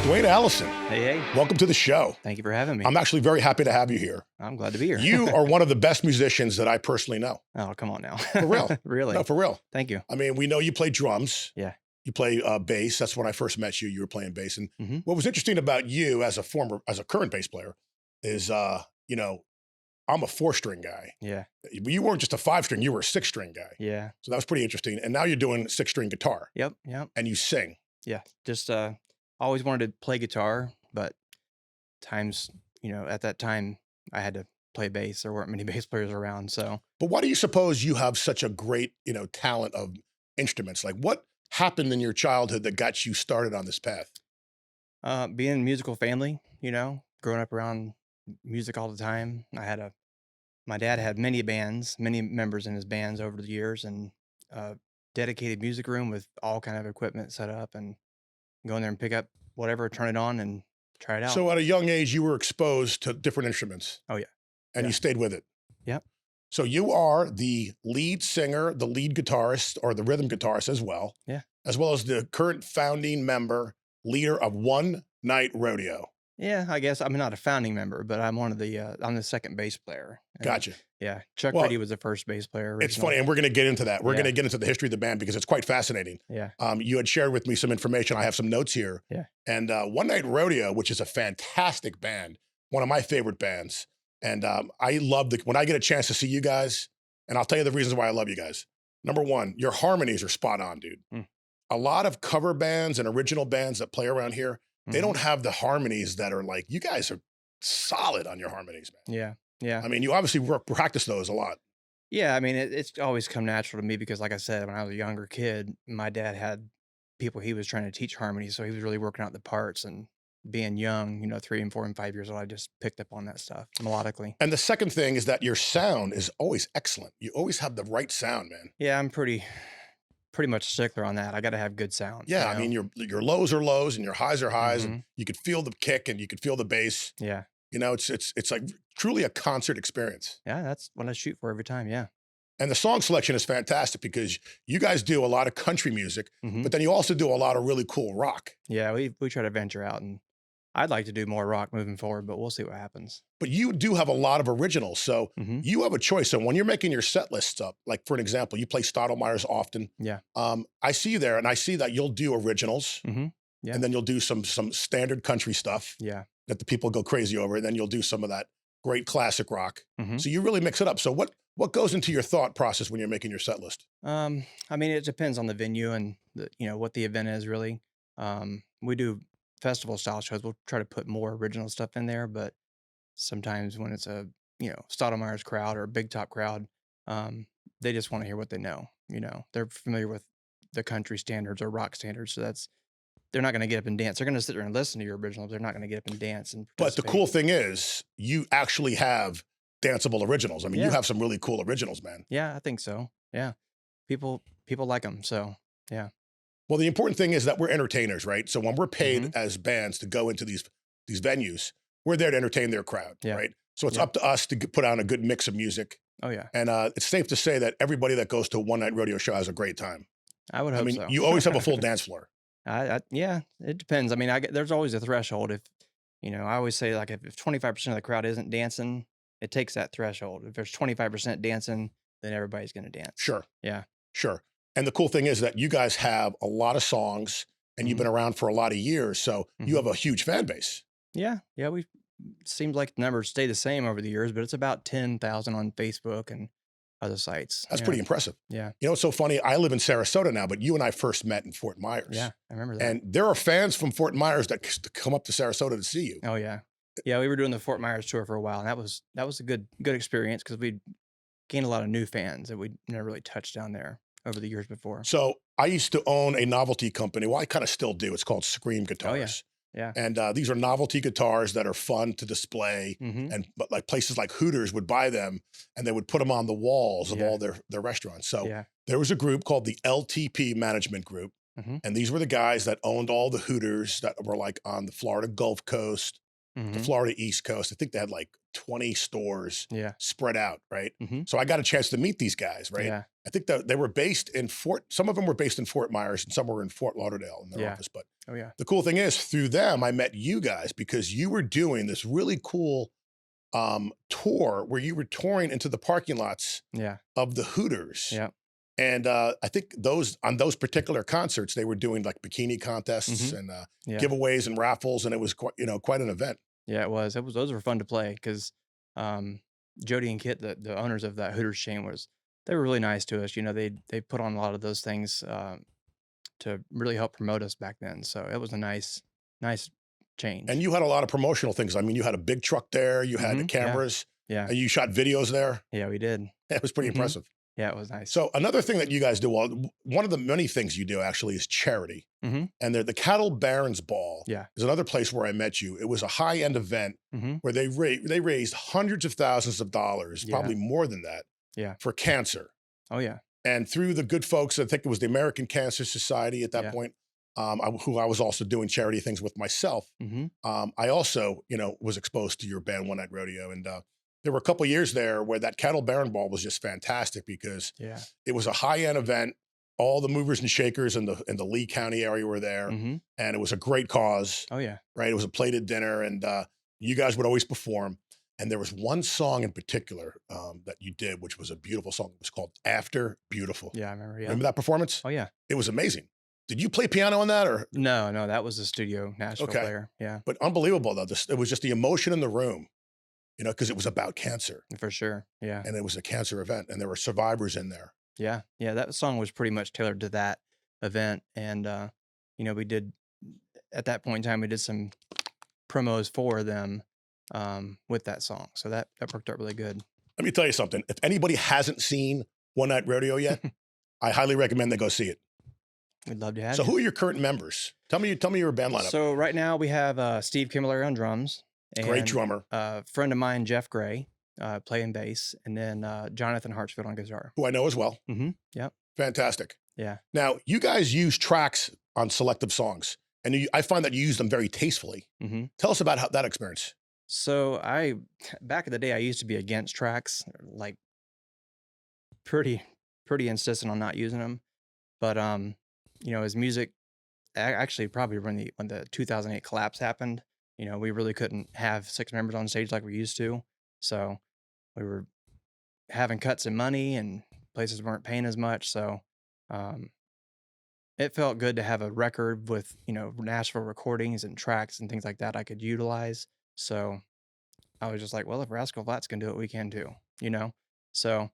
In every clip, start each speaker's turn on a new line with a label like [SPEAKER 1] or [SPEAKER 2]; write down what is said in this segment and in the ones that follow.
[SPEAKER 1] Duane, Allison,
[SPEAKER 2] Hey, hey.
[SPEAKER 1] welcome to the show.
[SPEAKER 2] Thank you for having me.
[SPEAKER 1] I'm actually very happy to have you here.
[SPEAKER 2] I'm glad to be here.
[SPEAKER 1] You are one of the best musicians that I personally know.
[SPEAKER 2] Oh, come on now.
[SPEAKER 1] For real.
[SPEAKER 2] Really?
[SPEAKER 1] No, for real.
[SPEAKER 2] Thank you.
[SPEAKER 1] I mean, we know you play drums.
[SPEAKER 2] Yeah.
[SPEAKER 1] You play bass. That's when I first met you. You were playing bass. And
[SPEAKER 2] Mhm.
[SPEAKER 1] what was interesting about you as a current bass player is, I'm a 4-string guy.
[SPEAKER 2] Yeah.
[SPEAKER 1] You weren't just a 5-string, you were a 6-string guy.
[SPEAKER 2] Yeah.
[SPEAKER 1] So that was pretty interesting. And now you're doing 6-string guitar
[SPEAKER 2] Yep. Yep.
[SPEAKER 1] and you sing.
[SPEAKER 2] Yeah. Just always wanted to play guitar, but times, at that time I had to play bass. There weren't many bass players around. So
[SPEAKER 1] But why do you suppose you have such a great, talent of instruments? Like what happened in your childhood that got you started on this path?
[SPEAKER 2] being a musical family, growing up around music all the time. My dad had many bands, many members in his bands over the years, and dedicated music room with all kind of equipment set up, and go in there and pick up whatever, turn it on, and try it out.
[SPEAKER 1] So at a young age, you were exposed to different instruments
[SPEAKER 2] Oh yeah,
[SPEAKER 1] and
[SPEAKER 2] yeah,
[SPEAKER 1] you stayed with it.
[SPEAKER 2] yep,
[SPEAKER 1] So you are the lead singer, the lead guitarist, or the rhythm guitarist
[SPEAKER 2] yeah,
[SPEAKER 1] as well as the current founding member, leader of One Night Rodeo.
[SPEAKER 2] yeah. I guess I'm not a founding member, but I'm one of the. I'm the second bass player. And
[SPEAKER 1] Gotcha.
[SPEAKER 2] yeah, Chuck
[SPEAKER 1] Well,
[SPEAKER 2] Reddy was the first bass player.
[SPEAKER 1] it's
[SPEAKER 2] Original.
[SPEAKER 1] funny, and we're going to get into that. We're going
[SPEAKER 2] Yeah,
[SPEAKER 1] to get into the history of the band because it's quite fascinating.
[SPEAKER 2] yeah,
[SPEAKER 1] You had shared with me some information. I have some notes here.
[SPEAKER 2] yeah.
[SPEAKER 1] And One Night Rodeo, which is a fantastic band, one of my favorite bands. And I love when I get a chance to see you guys, and I'll tell you the reasons why I love you guys. Number one, your harmonies are spot on, dude.
[SPEAKER 2] Mm.
[SPEAKER 1] A lot of cover bands and original bands that play around here, they
[SPEAKER 2] Hmm.
[SPEAKER 1] don't have the harmonies that are like, you guys are solid on your harmonies, man.
[SPEAKER 2] Yeah, yeah,
[SPEAKER 1] I mean, you obviously practice those a lot.
[SPEAKER 2] yeah. I mean, it's always come natural to me because, like I said, when I was a younger kid, my dad had people he was trying to teach harmony, so he was really working out the parts. And being young, 3 and 4 and 5 years old, I just picked up on that stuff melodically.
[SPEAKER 1] And the second thing is that your sound is always excellent. You always have the right sound, man.
[SPEAKER 2] Yeah, I'm pretty much a stickler on that. I got to have good sound.
[SPEAKER 1] Yeah, I mean, your lows are lows and your highs are highs, and
[SPEAKER 2] Hmm.
[SPEAKER 1] you could feel the kick and you could feel the bass.
[SPEAKER 2] Yeah,
[SPEAKER 1] It's like truly a concert experience.
[SPEAKER 2] yeah. That's what I shoot for every time. Yeah.
[SPEAKER 1] And the song selection is fantastic because you guys do a lot of country music,
[SPEAKER 2] Hmm.
[SPEAKER 1] but then you also do a lot of really cool rock.
[SPEAKER 2] Yeah, we try to venture out, and I'd like to do more rock moving forward, but we'll see what happens.
[SPEAKER 1] But you do have a lot of originals, so
[SPEAKER 2] Hmm.
[SPEAKER 1] you have a choice. So when you're making your set lists up, like for an example, you play Stottlemyre's often.
[SPEAKER 2] Yeah.
[SPEAKER 1] I see you there, and I see that you'll do originals,
[SPEAKER 2] Hmm. Yeah.
[SPEAKER 1] and then you'll do some standard country stuff
[SPEAKER 2] Yeah.
[SPEAKER 1] that the people go crazy over, and then you'll do some of that great classic rock.
[SPEAKER 2] Hmm.
[SPEAKER 1] So you really mix it up. So what goes into your thought process when you're making your set list?
[SPEAKER 2] I mean, it depends on the venue and what the event is really. We do festival style shows. We'll try to put more original stuff in there, but sometimes when it's a Stottlemyre's crowd or a big top crowd, um, they just want to hear what they know. They're familiar with the country standards or rock standards, so they're not going to get up and dance. They're going to sit there and listen to your original. But they're not going to get up and dance and
[SPEAKER 1] But the
[SPEAKER 2] participate.
[SPEAKER 1] cool thing is you actually have danceable originals. I mean, you
[SPEAKER 2] Yeah,
[SPEAKER 1] have some really cool originals, man.
[SPEAKER 2] yeah, I think so. Yeah, people like them. So yeah.
[SPEAKER 1] Well, the important thing is that we're entertainers, right? So when we're
[SPEAKER 2] Hmm.
[SPEAKER 1] paid as bands to go into these venues, we're there to entertain their crowd,
[SPEAKER 2] Yeah.
[SPEAKER 1] right? So it's
[SPEAKER 2] Yeah.
[SPEAKER 1] up to us to put on a good mix of music.
[SPEAKER 2] Oh yeah.
[SPEAKER 1] And it's safe to say that everybody that goes to a One Night Rodeo show has a great time.
[SPEAKER 2] I would
[SPEAKER 1] I
[SPEAKER 2] hope
[SPEAKER 1] mean,
[SPEAKER 2] so.
[SPEAKER 1] you always have a full dance floor.
[SPEAKER 2] Yeah, it depends. I mean, there's always a threshold. If I always say like if 25% of the crowd isn't dancing, it takes that threshold. If there's 25% dancing, then everybody's going to dance.
[SPEAKER 1] Sure.
[SPEAKER 2] Yeah.
[SPEAKER 1] Sure. And the cool thing is that you guys have a lot of songs and you've
[SPEAKER 2] Hmm.
[SPEAKER 1] been around for a lot of years. So you
[SPEAKER 2] Hmm.
[SPEAKER 1] have a huge fan base.
[SPEAKER 2] Yeah. Yeah. We seems like the numbers stay the same over the years, but it's about 10,000 on Facebook and other sites.
[SPEAKER 1] That's
[SPEAKER 2] Yeah.
[SPEAKER 1] pretty impressive.
[SPEAKER 2] Yeah.
[SPEAKER 1] You know, it's so funny. I live in Sarasota now, but you and I first met in Fort Myers.
[SPEAKER 2] Yeah. I remember that.
[SPEAKER 1] And there are fans from Fort Myers that come up to Sarasota to see you.
[SPEAKER 2] Oh yeah. Yeah. We were doing the Fort Myers tour for a while, and that was a good experience because we gained a lot of new fans that we never really touched down there over the years before.
[SPEAKER 1] So I used to own a novelty company. Well, I kind of still do. It's called Scream
[SPEAKER 2] Oh yeah.
[SPEAKER 1] Guitars.
[SPEAKER 2] Yeah.
[SPEAKER 1] And these are novelty guitars that are fun to display.
[SPEAKER 2] Hmm.
[SPEAKER 1] But like places like Hooters would buy them and they would put them on the walls of
[SPEAKER 2] Yeah.
[SPEAKER 1] all their restaurants. So
[SPEAKER 2] Yeah.
[SPEAKER 1] there was a group called the LTP Management Group.
[SPEAKER 2] Hmm.
[SPEAKER 1] And these were the guys that owned all the Hooters that were like on the Florida Gulf Coast, the
[SPEAKER 2] Hmm.
[SPEAKER 1] Florida East Coast. I think they had like 20 stores
[SPEAKER 2] Yeah.
[SPEAKER 1] spread out, right?
[SPEAKER 2] Hmm.
[SPEAKER 1] So I got a chance to meet these guys, right?
[SPEAKER 2] Yeah.
[SPEAKER 1] I think that they were based in some of them were based in Fort Myers and some were in Fort Lauderdale in their
[SPEAKER 2] Yeah.
[SPEAKER 1] office. But
[SPEAKER 2] Oh yeah.
[SPEAKER 1] the cool thing is through them, I met you guys because you were doing this really cool tour where you were touring into the parking lots
[SPEAKER 2] Yeah.
[SPEAKER 1] of the Hooters.
[SPEAKER 2] Yeah.
[SPEAKER 1] And I think on those particular concerts, they were doing like bikini contests
[SPEAKER 2] Hmm.
[SPEAKER 1] and
[SPEAKER 2] Yeah.
[SPEAKER 1] giveaways and raffles, and it was quite an event.
[SPEAKER 2] Yeah. It was. It was. Those were fun to play because um, Jody and Kit, the owners of that Hooters chain, they were really nice to us. They put on a lot of those things to really help promote us back then. So it was a nice
[SPEAKER 1] And
[SPEAKER 2] change.
[SPEAKER 1] you had a lot of promotional things. I mean, you had a big truck there, you had
[SPEAKER 2] Yeah.
[SPEAKER 1] cameras,
[SPEAKER 2] Yeah.
[SPEAKER 1] and you shot videos there.
[SPEAKER 2] Yeah. We did.
[SPEAKER 1] It was pretty
[SPEAKER 2] Hmm.
[SPEAKER 1] impressive.
[SPEAKER 2] Yeah. It was nice.
[SPEAKER 1] So another thing that you guys do, well, one of the many things you do actually is charity.
[SPEAKER 2] Hmm.
[SPEAKER 1] And the Cattle Barons Ball
[SPEAKER 2] Yeah.
[SPEAKER 1] is another place where I met you. It was a high-end event
[SPEAKER 2] Hmm.
[SPEAKER 1] where they raised hundreds of thousands of dollars,
[SPEAKER 2] Yeah.
[SPEAKER 1] probably more than that,
[SPEAKER 2] Yeah.
[SPEAKER 1] for cancer.
[SPEAKER 2] Oh yeah.
[SPEAKER 1] And through the good folks, I think it was the American Cancer Society at that
[SPEAKER 2] Yeah.
[SPEAKER 1] point, who I was also doing charity things with myself.
[SPEAKER 2] Hmm.
[SPEAKER 1] I also, was exposed to your band One Night Rodeo, and there were a couple years there where that Cattle Baron Ball was just fantastic because
[SPEAKER 2] Yeah.
[SPEAKER 1] it was a high end event. All the movers and shakers in the Lee County area were there,
[SPEAKER 2] Hmm.
[SPEAKER 1] and it was a great cause.
[SPEAKER 2] Oh yeah.
[SPEAKER 1] Right, it was a plated dinner, and you guys would always perform. And there was one song in particular that you did, which was a beautiful song. It was called "After Beautiful."
[SPEAKER 2] Yeah. I remember. Yeah.
[SPEAKER 1] Remember that performance?
[SPEAKER 2] Oh yeah.
[SPEAKER 1] It was amazing. Did you play piano on that, or
[SPEAKER 2] No, that was the studio Nashville
[SPEAKER 1] okay?
[SPEAKER 2] player. Yeah,
[SPEAKER 1] But unbelievable though. It was just the emotion in the room, because it was about cancer
[SPEAKER 2] for sure. Yeah,
[SPEAKER 1] and it was a cancer event, and there were survivors in there.
[SPEAKER 2] yeah, yeah. That song was pretty much tailored to that event, and we did at that point in time we did some promos for them with that song, so that worked out really good.
[SPEAKER 1] Let me tell you something. If anybody hasn't seen One Night Rodeo yet, I highly recommend they go see it.
[SPEAKER 2] We'd love to have
[SPEAKER 1] So,
[SPEAKER 2] you.
[SPEAKER 1] who are your current members? Tell me your band lineup.
[SPEAKER 2] So right now we have Steve Kimmerer on drums,
[SPEAKER 1] Great
[SPEAKER 2] and
[SPEAKER 1] drummer,
[SPEAKER 2] a friend of mine, Jeff Gray, playing bass, and then Jonathan Hartsfield on guitar.
[SPEAKER 1] who I know as well.
[SPEAKER 2] Mm-hmm. Yep.
[SPEAKER 1] Fantastic.
[SPEAKER 2] Yeah.
[SPEAKER 1] Now, you guys use tracks on selective songs, and I find that you use them very tastefully.
[SPEAKER 2] Mm-hmm.
[SPEAKER 1] Tell us about that experience.
[SPEAKER 2] So back in the day, I used to be against tracks, like pretty, pretty insistent on not using them. But as music, actually probably when the 2008 collapse happened, we really couldn't have six members on stage like we used to. So we were having cuts in money and places weren't paying as much. So um, it felt good to have a record with, Nashville recordings and tracks and things like that I could utilize. So I was just like, well, if Rascal Flatts can do it, we can too, So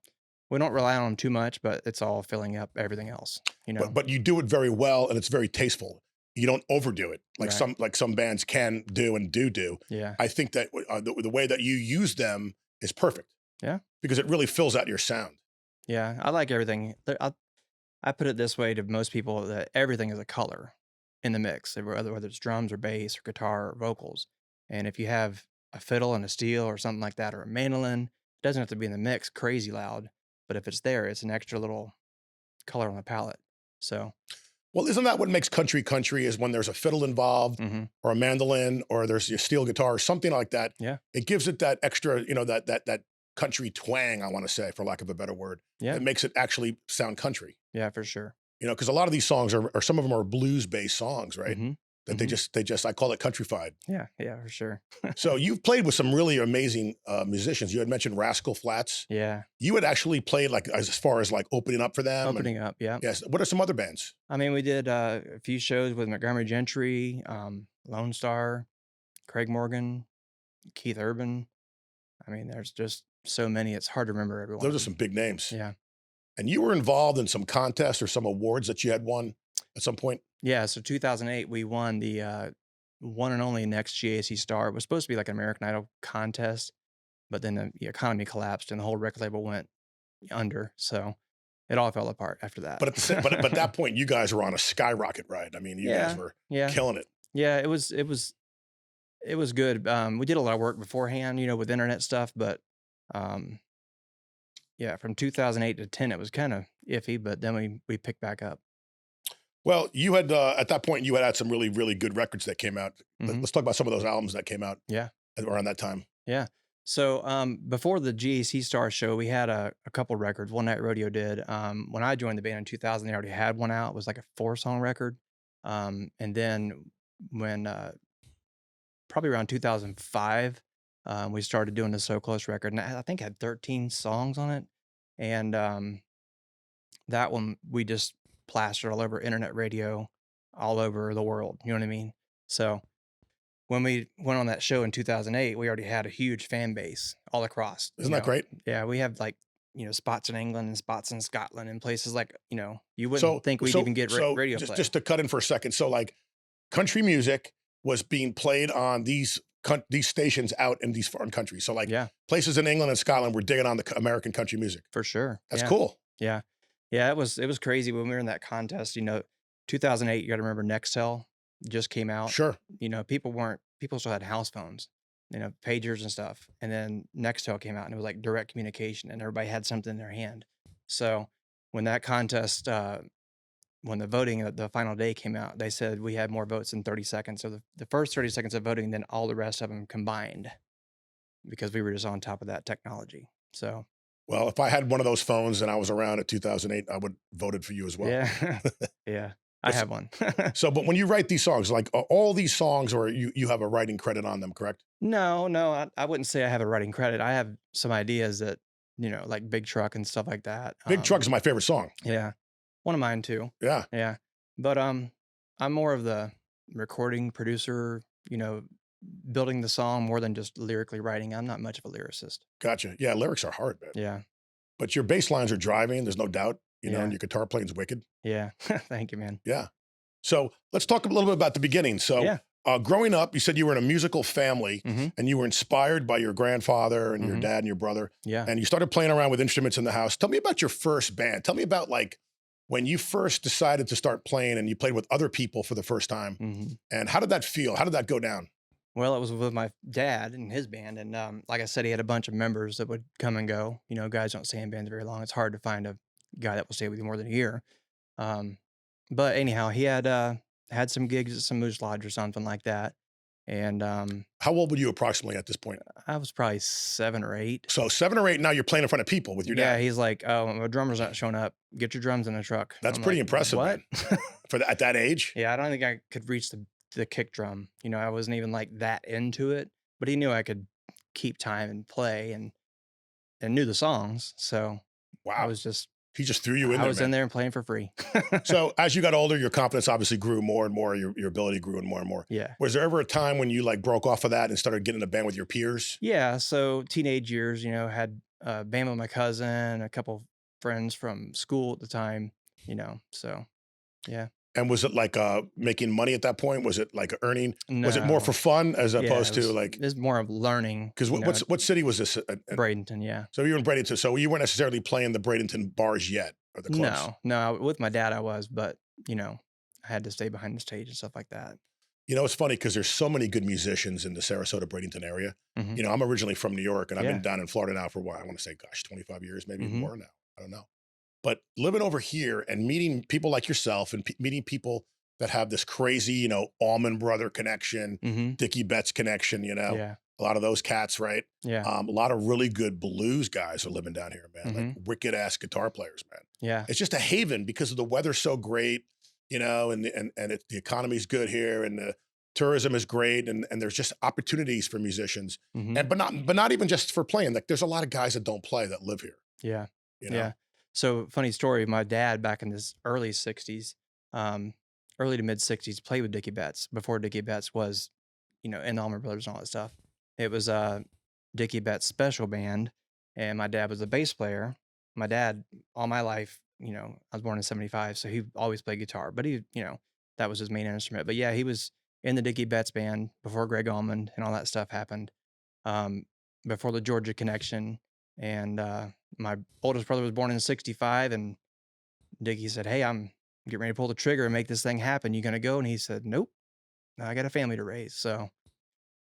[SPEAKER 2] we don't rely on them too much, but it's all filling up everything else,
[SPEAKER 1] But you do it very well, and it's very tasteful. You don't overdo it like
[SPEAKER 2] Right.
[SPEAKER 1] some bands can do and do.
[SPEAKER 2] Yeah.
[SPEAKER 1] I think that the way that you use them is perfect.
[SPEAKER 2] Yeah.
[SPEAKER 1] Because it really fills out your sound.
[SPEAKER 2] Yeah. I like everything. I put it this way to most people that everything is a color in the mix, whether it's drums or bass or guitar or vocals. And if you have a fiddle and a steel or something like that, or a mandolin, it doesn't have to be in the mix crazy loud, but if it's there, it's an extra little color on the palette. So,
[SPEAKER 1] Well, isn't that what makes country country is when there's a fiddle involved
[SPEAKER 2] mhm.
[SPEAKER 1] or a mandolin or there's a steel guitar or something like that.
[SPEAKER 2] Yeah.
[SPEAKER 1] It gives it that extra, that country twang, I want to say, for lack of a better word.
[SPEAKER 2] Yeah.
[SPEAKER 1] That makes it actually sound country.
[SPEAKER 2] Yeah, for sure.
[SPEAKER 1] Because a lot of these songs are some of them are blues-based songs, right?
[SPEAKER 2] Hmm.
[SPEAKER 1] That
[SPEAKER 2] Hmm.
[SPEAKER 1] they just I call it countryfied.
[SPEAKER 2] Yeah. Yeah, for sure.
[SPEAKER 1] So you've played with some really amazing musicians. You had mentioned Rascal Flatts.
[SPEAKER 2] Yeah.
[SPEAKER 1] You had actually played like as far as like opening up for them.
[SPEAKER 2] Opening up. Yeah.
[SPEAKER 1] Yes. What are some other bands?
[SPEAKER 2] I mean, we did a few shows with Montgomery Gentry, Lone Star, Craig Morgan, Keith Urban. I mean, there's just so many. It's hard to remember everyone.
[SPEAKER 1] Those are some big names.
[SPEAKER 2] Yeah.
[SPEAKER 1] And you were involved in some contests or some awards that you had won at some point.
[SPEAKER 2] Yeah. So 2008, we won the one and only Next GAC Star. It was supposed to be like an American Idol contest, but then the economy collapsed and the whole record label went under. So it all fell apart after that.
[SPEAKER 1] But at that point, you guys were on a skyrocket ride. I mean, you guys were
[SPEAKER 2] Yeah.
[SPEAKER 1] killing it.
[SPEAKER 2] Yeah. It was good. We did a lot of work beforehand, with internet stuff, but um, yeah, from 2008 to 10, it was kind of iffy, but then we picked back up.
[SPEAKER 1] Well, you had at that point you had some really really good records that came out.
[SPEAKER 2] Mhm.
[SPEAKER 1] Let's talk about some of those albums that came out
[SPEAKER 2] Yeah.
[SPEAKER 1] around that time.
[SPEAKER 2] Yeah. So before the GAC Star show, we had a couple records. One Night Rodeo did. When I joined the band in 2000, they already had one out. It was like a 4-song record. And then when probably around 2005, we started doing the So Close record, and I think it had 13 songs on it. And that one we just plastered all over internet radio, all over the world. You know what I mean? So when we went on that show in 2008, we already had a huge fan base all across.
[SPEAKER 1] Isn't that great?
[SPEAKER 2] Yeah, we have like spots in England and spots in Scotland and places like you wouldn't
[SPEAKER 1] So,
[SPEAKER 2] think we'd even get radio
[SPEAKER 1] just
[SPEAKER 2] play.
[SPEAKER 1] just to cut in for a second. So, like, country music was being played on these stations out in these foreign countries. So, like,
[SPEAKER 2] Yeah,
[SPEAKER 1] places in England and Scotland were digging on the American country music.
[SPEAKER 2] for sure.
[SPEAKER 1] That's
[SPEAKER 2] Yeah,
[SPEAKER 1] cool.
[SPEAKER 2] yeah, yeah. It was crazy when we were in that contest. 2008. You got to remember Nextel just came out.
[SPEAKER 1] Sure.
[SPEAKER 2] People still had house phones, pagers and stuff. And then Nextel came out and it was like direct communication and everybody had something in their hand. So when that contest, when the voting, the final day came out, they said we had more votes in 30 seconds. So the first 30 seconds of voting, then all the rest of them combined because we were just on top of that technology. So
[SPEAKER 1] Well, if I had one of those phones and I was around at 2008, I would voted for you as well.
[SPEAKER 2] yeah, yeah, I
[SPEAKER 1] But
[SPEAKER 2] have one.
[SPEAKER 1] So, but when you write these songs, like all these songs, or you have a writing credit on them, correct?
[SPEAKER 2] No, no, I wouldn't say I have a writing credit. I have some ideas that, like Big Truck and stuff like that.
[SPEAKER 1] Big Truck is my favorite song.
[SPEAKER 2] Yeah. One of mine too.
[SPEAKER 1] Yeah.
[SPEAKER 2] Yeah. But I'm more of the recording producer, building the song more than just lyrically writing. I'm not much of a lyricist.
[SPEAKER 1] Gotcha. Yeah, lyrics are hard, man.
[SPEAKER 2] Yeah.
[SPEAKER 1] But your bass lines are driving, there's no doubt, and
[SPEAKER 2] Yeah.
[SPEAKER 1] your guitar playing's wicked.
[SPEAKER 2] Yeah. Thank you, man.
[SPEAKER 1] Yeah. So let's talk a little bit about the beginning. So
[SPEAKER 2] Yeah.
[SPEAKER 1] growing up, you said you were in a musical family
[SPEAKER 2] Mm-hmm.
[SPEAKER 1] and you were inspired by your grandfather and your
[SPEAKER 2] Mhm.
[SPEAKER 1] dad and your brother,
[SPEAKER 2] Yeah.
[SPEAKER 1] and you started playing around with instruments in the house. Tell me about your first band. Tell me about, like, when you first decided to start playing and you played with other people for the first time,
[SPEAKER 2] hmm
[SPEAKER 1] and how did that feel? How did that go down?
[SPEAKER 2] Well, it was with my dad and his band. And like I said, he had a bunch of members that would come and go. Guys don't stay in bands very long. It's hard to find a guy that will stay with you more than a year. Um, but anyhow, he had some gigs at some Moose Lodge or something like that. And
[SPEAKER 1] How old were you approximately at this point?
[SPEAKER 2] I was probably 7 or 8.
[SPEAKER 1] So 7 or 8, now you're playing in front of people with your
[SPEAKER 2] Yeah,
[SPEAKER 1] dad.
[SPEAKER 2] he's like, "Oh, my drummer's not showing up. Get your drums in the truck."
[SPEAKER 1] That's
[SPEAKER 2] I'm
[SPEAKER 1] pretty
[SPEAKER 2] like,
[SPEAKER 1] impressive,
[SPEAKER 2] "What?"
[SPEAKER 1] man. At that age?
[SPEAKER 2] Yeah, I don't think I could reach the kick drum. I wasn't even like that into it, but he knew I could keep time and play and knew the songs. So I
[SPEAKER 1] Wow.
[SPEAKER 2] was just
[SPEAKER 1] He just threw you in
[SPEAKER 2] I
[SPEAKER 1] there,
[SPEAKER 2] was
[SPEAKER 1] man.
[SPEAKER 2] in there and playing for free.
[SPEAKER 1] So as you got older, your confidence obviously grew more and more. Your ability grew and more.
[SPEAKER 2] Yeah.
[SPEAKER 1] Was there ever a time when you, like, broke off of that and started getting in a band with your peers?
[SPEAKER 2] Yeah, so teenage years, had a band with my cousin, a couple friends from school at the time, so yeah.
[SPEAKER 1] And was it like making money at that point? Was it like earning? Was it more for
[SPEAKER 2] No.
[SPEAKER 1] fun as
[SPEAKER 2] Yeah,
[SPEAKER 1] opposed to, like?
[SPEAKER 2] it's more of learning,
[SPEAKER 1] Because what city was this?
[SPEAKER 2] Bradenton, yeah.
[SPEAKER 1] So you were in Bradenton. So you weren't necessarily playing the Bradenton bars yet, or the clubs.
[SPEAKER 2] No, with my dad I was, but I had to stay behind the stage and stuff like that.
[SPEAKER 1] It's funny because there's so many good musicians in the Sarasota, Bradenton area.
[SPEAKER 2] Mhm.
[SPEAKER 1] I'm originally from New York, and I've
[SPEAKER 2] Yeah.
[SPEAKER 1] been down in Florida now for what, I want to say, gosh, 25 years, maybe even
[SPEAKER 2] Mhm.
[SPEAKER 1] more now. I don't know. But living over here and meeting people like yourself and meeting people that have this crazy, Allman Brother connection,
[SPEAKER 2] Mhm.
[SPEAKER 1] Dickie Betts connection,
[SPEAKER 2] Yeah.
[SPEAKER 1] a lot of those cats, right?
[SPEAKER 2] Yeah.
[SPEAKER 1] A lot of really good blues guys are living down here, man. Like
[SPEAKER 2] Mhm.
[SPEAKER 1] wicked ass guitar players, man.
[SPEAKER 2] Yeah.
[SPEAKER 1] It's just a haven because of the weather's so great, and the economy's good here, and the tourism is great, and there's just opportunities for musicians,
[SPEAKER 2] Mhm.
[SPEAKER 1] and but not even just for playing. Like, there's a lot of guys that don't play that live here.
[SPEAKER 2] Yeah.
[SPEAKER 1] You know,
[SPEAKER 2] Yeah. So funny story, my dad back in his early 60s, early to mid 60s, played with Dickie Betts before Dickie Betts was, in the Allman Brothers and all that stuff. It was Dickie Betts' special band, and my dad was a bass player. My dad, all my life, I was born in 75, so he always played guitar, but that was his main instrument. But yeah, he was in the Dickie Betts band before Greg Allman and all that stuff happened, um, before the Georgia Connection. And my oldest brother was born in 65, and Dickie said, "Hey, I'm getting ready to pull the trigger and make this thing happen. You gonna go?" And he said, "Nope, I got a family to raise." So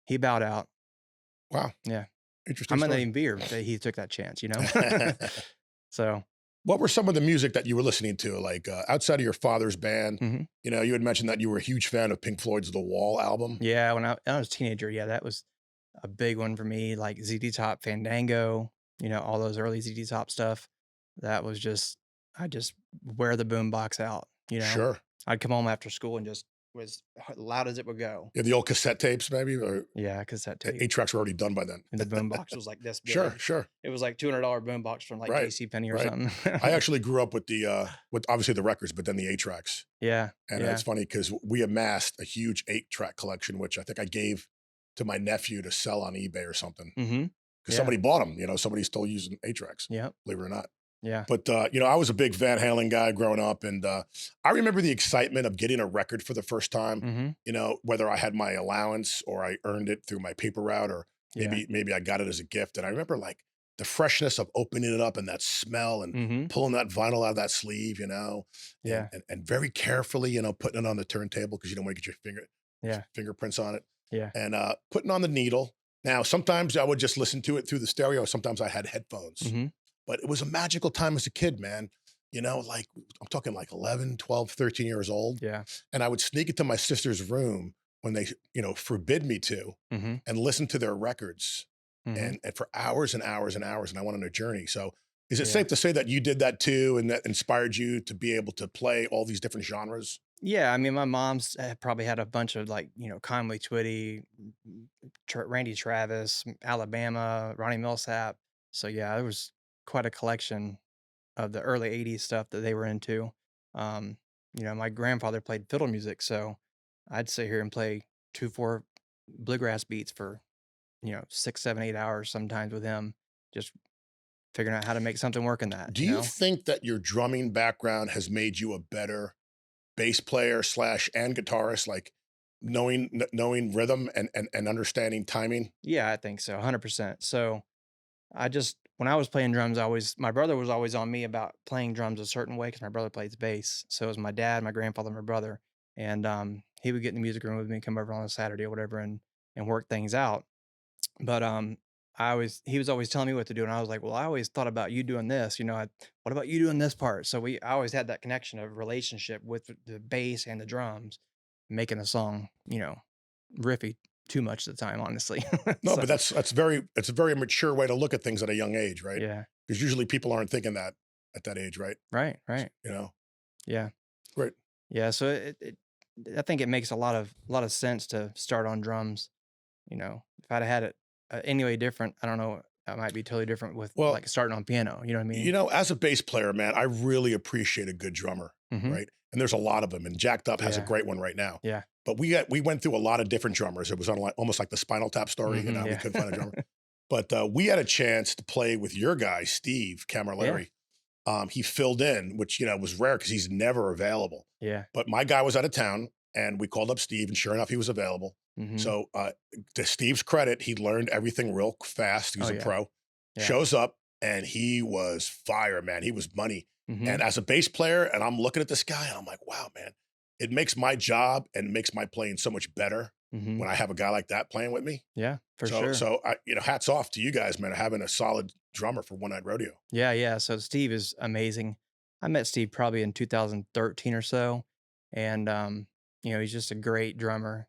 [SPEAKER 2] he bowed out.
[SPEAKER 1] wow,
[SPEAKER 2] Yeah.
[SPEAKER 1] interesting
[SPEAKER 2] I'm gonna
[SPEAKER 1] story.
[SPEAKER 2] even beer that he took that chance, So
[SPEAKER 1] What were some of the music that you were listening to, like, outside of your father's band?
[SPEAKER 2] mhm.
[SPEAKER 1] You had mentioned that you were a huge fan of Pink Floyd's The Wall album.
[SPEAKER 2] Yeah, when I was a teenager, yeah, that was a big one for me, like ZZ Top Fandango, all those early ZZ Top stuff. That was just I just wear the boom box out.
[SPEAKER 1] Sure.
[SPEAKER 2] I'd come home after school and just was loud as it would go.
[SPEAKER 1] Yeah, the old cassette tapes, maybe, or
[SPEAKER 2] Yeah, cassette tape.
[SPEAKER 1] 8 tracks were already done by then.
[SPEAKER 2] And the boom box was like this
[SPEAKER 1] Sure,
[SPEAKER 2] big.
[SPEAKER 1] sure.
[SPEAKER 2] It was like $200 boom box from like
[SPEAKER 1] Right,
[SPEAKER 2] JC Penney or
[SPEAKER 1] right.
[SPEAKER 2] something.
[SPEAKER 1] I actually grew up with with obviously the records, but then the 8 tracks.
[SPEAKER 2] Yeah,
[SPEAKER 1] And it's
[SPEAKER 2] yeah.
[SPEAKER 1] funny because we amassed a huge 8 track collection, which I think I gave to my nephew to sell on eBay or something
[SPEAKER 2] Mhm.
[SPEAKER 1] because
[SPEAKER 2] Yeah.
[SPEAKER 1] somebody bought them. Somebody's still using 8 tracks,
[SPEAKER 2] Yep.
[SPEAKER 1] believe it or not.
[SPEAKER 2] Yeah.
[SPEAKER 1] But I was a big Van Halen guy growing up, and I remember the excitement of getting a record for the first time.
[SPEAKER 2] Mhm.
[SPEAKER 1] Whether I had my allowance or I earned it through my paper route, or
[SPEAKER 2] Yeah.
[SPEAKER 1] maybe I got it as a gift. And I remember like the freshness of opening it up and that smell and
[SPEAKER 2] Mhm.
[SPEAKER 1] pulling that vinyl out of that sleeve, and
[SPEAKER 2] Yeah.
[SPEAKER 1] and very carefully, putting it on the turntable because you don't want to get your
[SPEAKER 2] Yeah.
[SPEAKER 1] fingerprints on it,
[SPEAKER 2] Yeah.
[SPEAKER 1] and putting on the needle. Now, sometimes I would just listen to it through the stereo. Sometimes I had headphones,
[SPEAKER 2] Mhm.
[SPEAKER 1] but it was a magical time as a kid, man. Like I'm talking like 11, 12, 13 years old.
[SPEAKER 2] Yeah.
[SPEAKER 1] And I would sneak into my sister's room when they, forbid me to,
[SPEAKER 2] Mhm.
[SPEAKER 1] and listen to their records
[SPEAKER 2] Mhm.
[SPEAKER 1] and for hours and hours and hours. And I went on a journey. So is it
[SPEAKER 2] Yeah.
[SPEAKER 1] safe to say that you did that too and that inspired you to be able to play all these different genres?
[SPEAKER 2] Yeah, I mean, my mom's probably had a bunch of like, Conway Twitty, Randy Travis, Alabama, Ronnie Millsap. So yeah, there was quite a collection of the early '80s stuff that they were into. My grandfather played fiddle music, so I'd sit here and play 2, 4 bluegrass beats for 6, 7, 8 hours sometimes with him, just figuring out how to make something work in that.
[SPEAKER 1] Do you think that your drumming background has made you a better bass player slash and guitarist, like knowing rhythm and understanding timing?
[SPEAKER 2] Yeah, I think so, 100%. So when I was playing drums, my brother was always on me about playing drums a certain way because my brother plays bass. So it was my dad, my grandfather, my brother, and he would get in the music room with me, come over on a Saturday or whatever, and work things out. But he was always telling me what to do, and I was like, well, I always thought about you doing this. What about you doing this part? So I always had that connection of relationship with the bass and the drums, making a song, riffy too much of the time, honestly.
[SPEAKER 1] No,
[SPEAKER 2] So
[SPEAKER 1] but it's a very mature way to look at things at a young age, right?
[SPEAKER 2] yeah,
[SPEAKER 1] Because usually people aren't thinking that at that age, right?
[SPEAKER 2] right, right,
[SPEAKER 1] You know,
[SPEAKER 2] yeah.
[SPEAKER 1] great.
[SPEAKER 2] Yeah, so I think it makes a lot of sense to start on drums. If I'd had it any way different, I don't know, I might be totally different with
[SPEAKER 1] Well,
[SPEAKER 2] like starting on piano. You know what I mean?
[SPEAKER 1] as a bass player, man, I really appreciate a good drummer,
[SPEAKER 2] Hmm.
[SPEAKER 1] right? And there's a lot of them, and Jacked Up has a
[SPEAKER 2] Yeah,
[SPEAKER 1] great one right now.
[SPEAKER 2] yeah,
[SPEAKER 1] But we went through a lot of different drummers. It was on like almost like the Spinal Tap story. We
[SPEAKER 2] yeah,
[SPEAKER 1] couldn't find a drummer, but we had a chance to play with your guy, Steve
[SPEAKER 2] yeah,
[SPEAKER 1] Camilleri. He filled in, which was rare because he's never available.
[SPEAKER 2] yeah.
[SPEAKER 1] But my guy was out of town, and we called up Steve, and sure enough, he was available.
[SPEAKER 2] Hmm.
[SPEAKER 1] So to Steve's credit, he learned everything real fast. He's
[SPEAKER 2] Oh
[SPEAKER 1] a
[SPEAKER 2] yeah,
[SPEAKER 1] pro.
[SPEAKER 2] yeah.
[SPEAKER 1] Shows up, and he was fire, man. He was money.
[SPEAKER 2] Hmm.
[SPEAKER 1] And as a bass player, and I'm looking at this guy, and I'm like, wow, man, it makes my job and makes my playing so much better
[SPEAKER 2] Hmm.
[SPEAKER 1] when I have a guy like that playing with me.
[SPEAKER 2] Yeah, for
[SPEAKER 1] So,
[SPEAKER 2] sure.
[SPEAKER 1] so I, hats off to you guys, man, having a solid drummer for One Night Rodeo.
[SPEAKER 2] Yeah, yeah. So Steve is amazing. I met Steve probably in 2013 or so, and he's just a great drummer.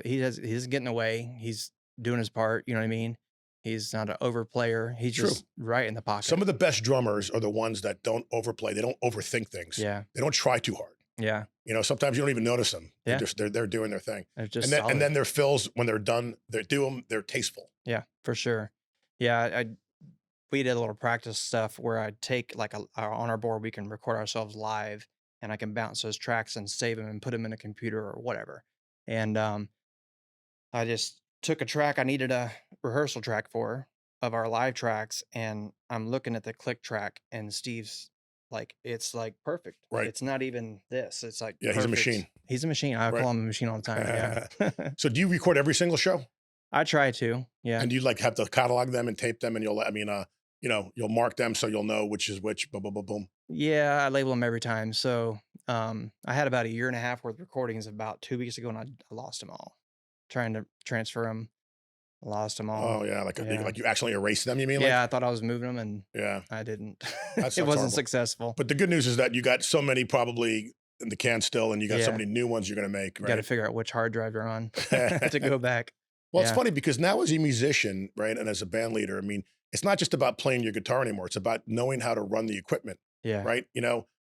[SPEAKER 2] He's getting away. He's doing his part. You know what I mean? He's not an over player. He's
[SPEAKER 1] True.
[SPEAKER 2] just right in the
[SPEAKER 1] Some
[SPEAKER 2] pocket.
[SPEAKER 1] of the best drummers are the ones that don't overplay. They don't overthink things.
[SPEAKER 2] Yeah,
[SPEAKER 1] They don't try too hard.
[SPEAKER 2] yeah,
[SPEAKER 1] Sometimes you don't even notice them.
[SPEAKER 2] yeah.
[SPEAKER 1] They're doing their thing.
[SPEAKER 2] They're
[SPEAKER 1] And
[SPEAKER 2] just
[SPEAKER 1] then
[SPEAKER 2] solid.
[SPEAKER 1] their fills when they're done, they're tasteful.
[SPEAKER 2] Yeah, for sure. Yeah, we did a little practice stuff where I'd take like on our board we can record ourselves live, and I can bounce those tracks and save them and put them in a computer or whatever. And I just took a track I needed a rehearsal track for of our live tracks, and I'm looking at the click track, and Steve's like, it's like perfect.
[SPEAKER 1] Right.
[SPEAKER 2] It's not even this. It's like
[SPEAKER 1] Yeah, he's a machine.
[SPEAKER 2] perfect. He's a machine. I
[SPEAKER 1] Right.
[SPEAKER 2] call him a machine all the time. Yeah.
[SPEAKER 1] So do you record every single show?
[SPEAKER 2] I try to. Yeah.
[SPEAKER 1] And you like have to catalog them and tape them and you'll mark them so you'll know which is which, boom, boom, boom, boom.
[SPEAKER 2] Yeah, I label them every time. So I had about a year and a half worth of recordings about 2 weeks ago, and I lost them all. Trying to transfer them, lost them all.
[SPEAKER 1] Oh yeah,
[SPEAKER 2] Yeah.
[SPEAKER 1] like you actually erase them, you mean
[SPEAKER 2] Yeah,
[SPEAKER 1] like?
[SPEAKER 2] I thought I was moving them, and
[SPEAKER 1] Yeah.
[SPEAKER 2] I didn't.
[SPEAKER 1] That's
[SPEAKER 2] It
[SPEAKER 1] that's
[SPEAKER 2] wasn't
[SPEAKER 1] horrible.
[SPEAKER 2] successful.
[SPEAKER 1] But the good news is that you got so many probably in the can still, and you got so
[SPEAKER 2] Yeah,
[SPEAKER 1] many new ones you're gonna make,
[SPEAKER 2] got to
[SPEAKER 1] right?
[SPEAKER 2] figure out which hard drive you're on to go back.
[SPEAKER 1] Well, it's
[SPEAKER 2] Yeah.
[SPEAKER 1] funny because now as a musician, right, and as a band leader, I mean, it's not just about playing your guitar anymore. It's about knowing how to run the equipment,
[SPEAKER 2] Yeah.
[SPEAKER 1] right?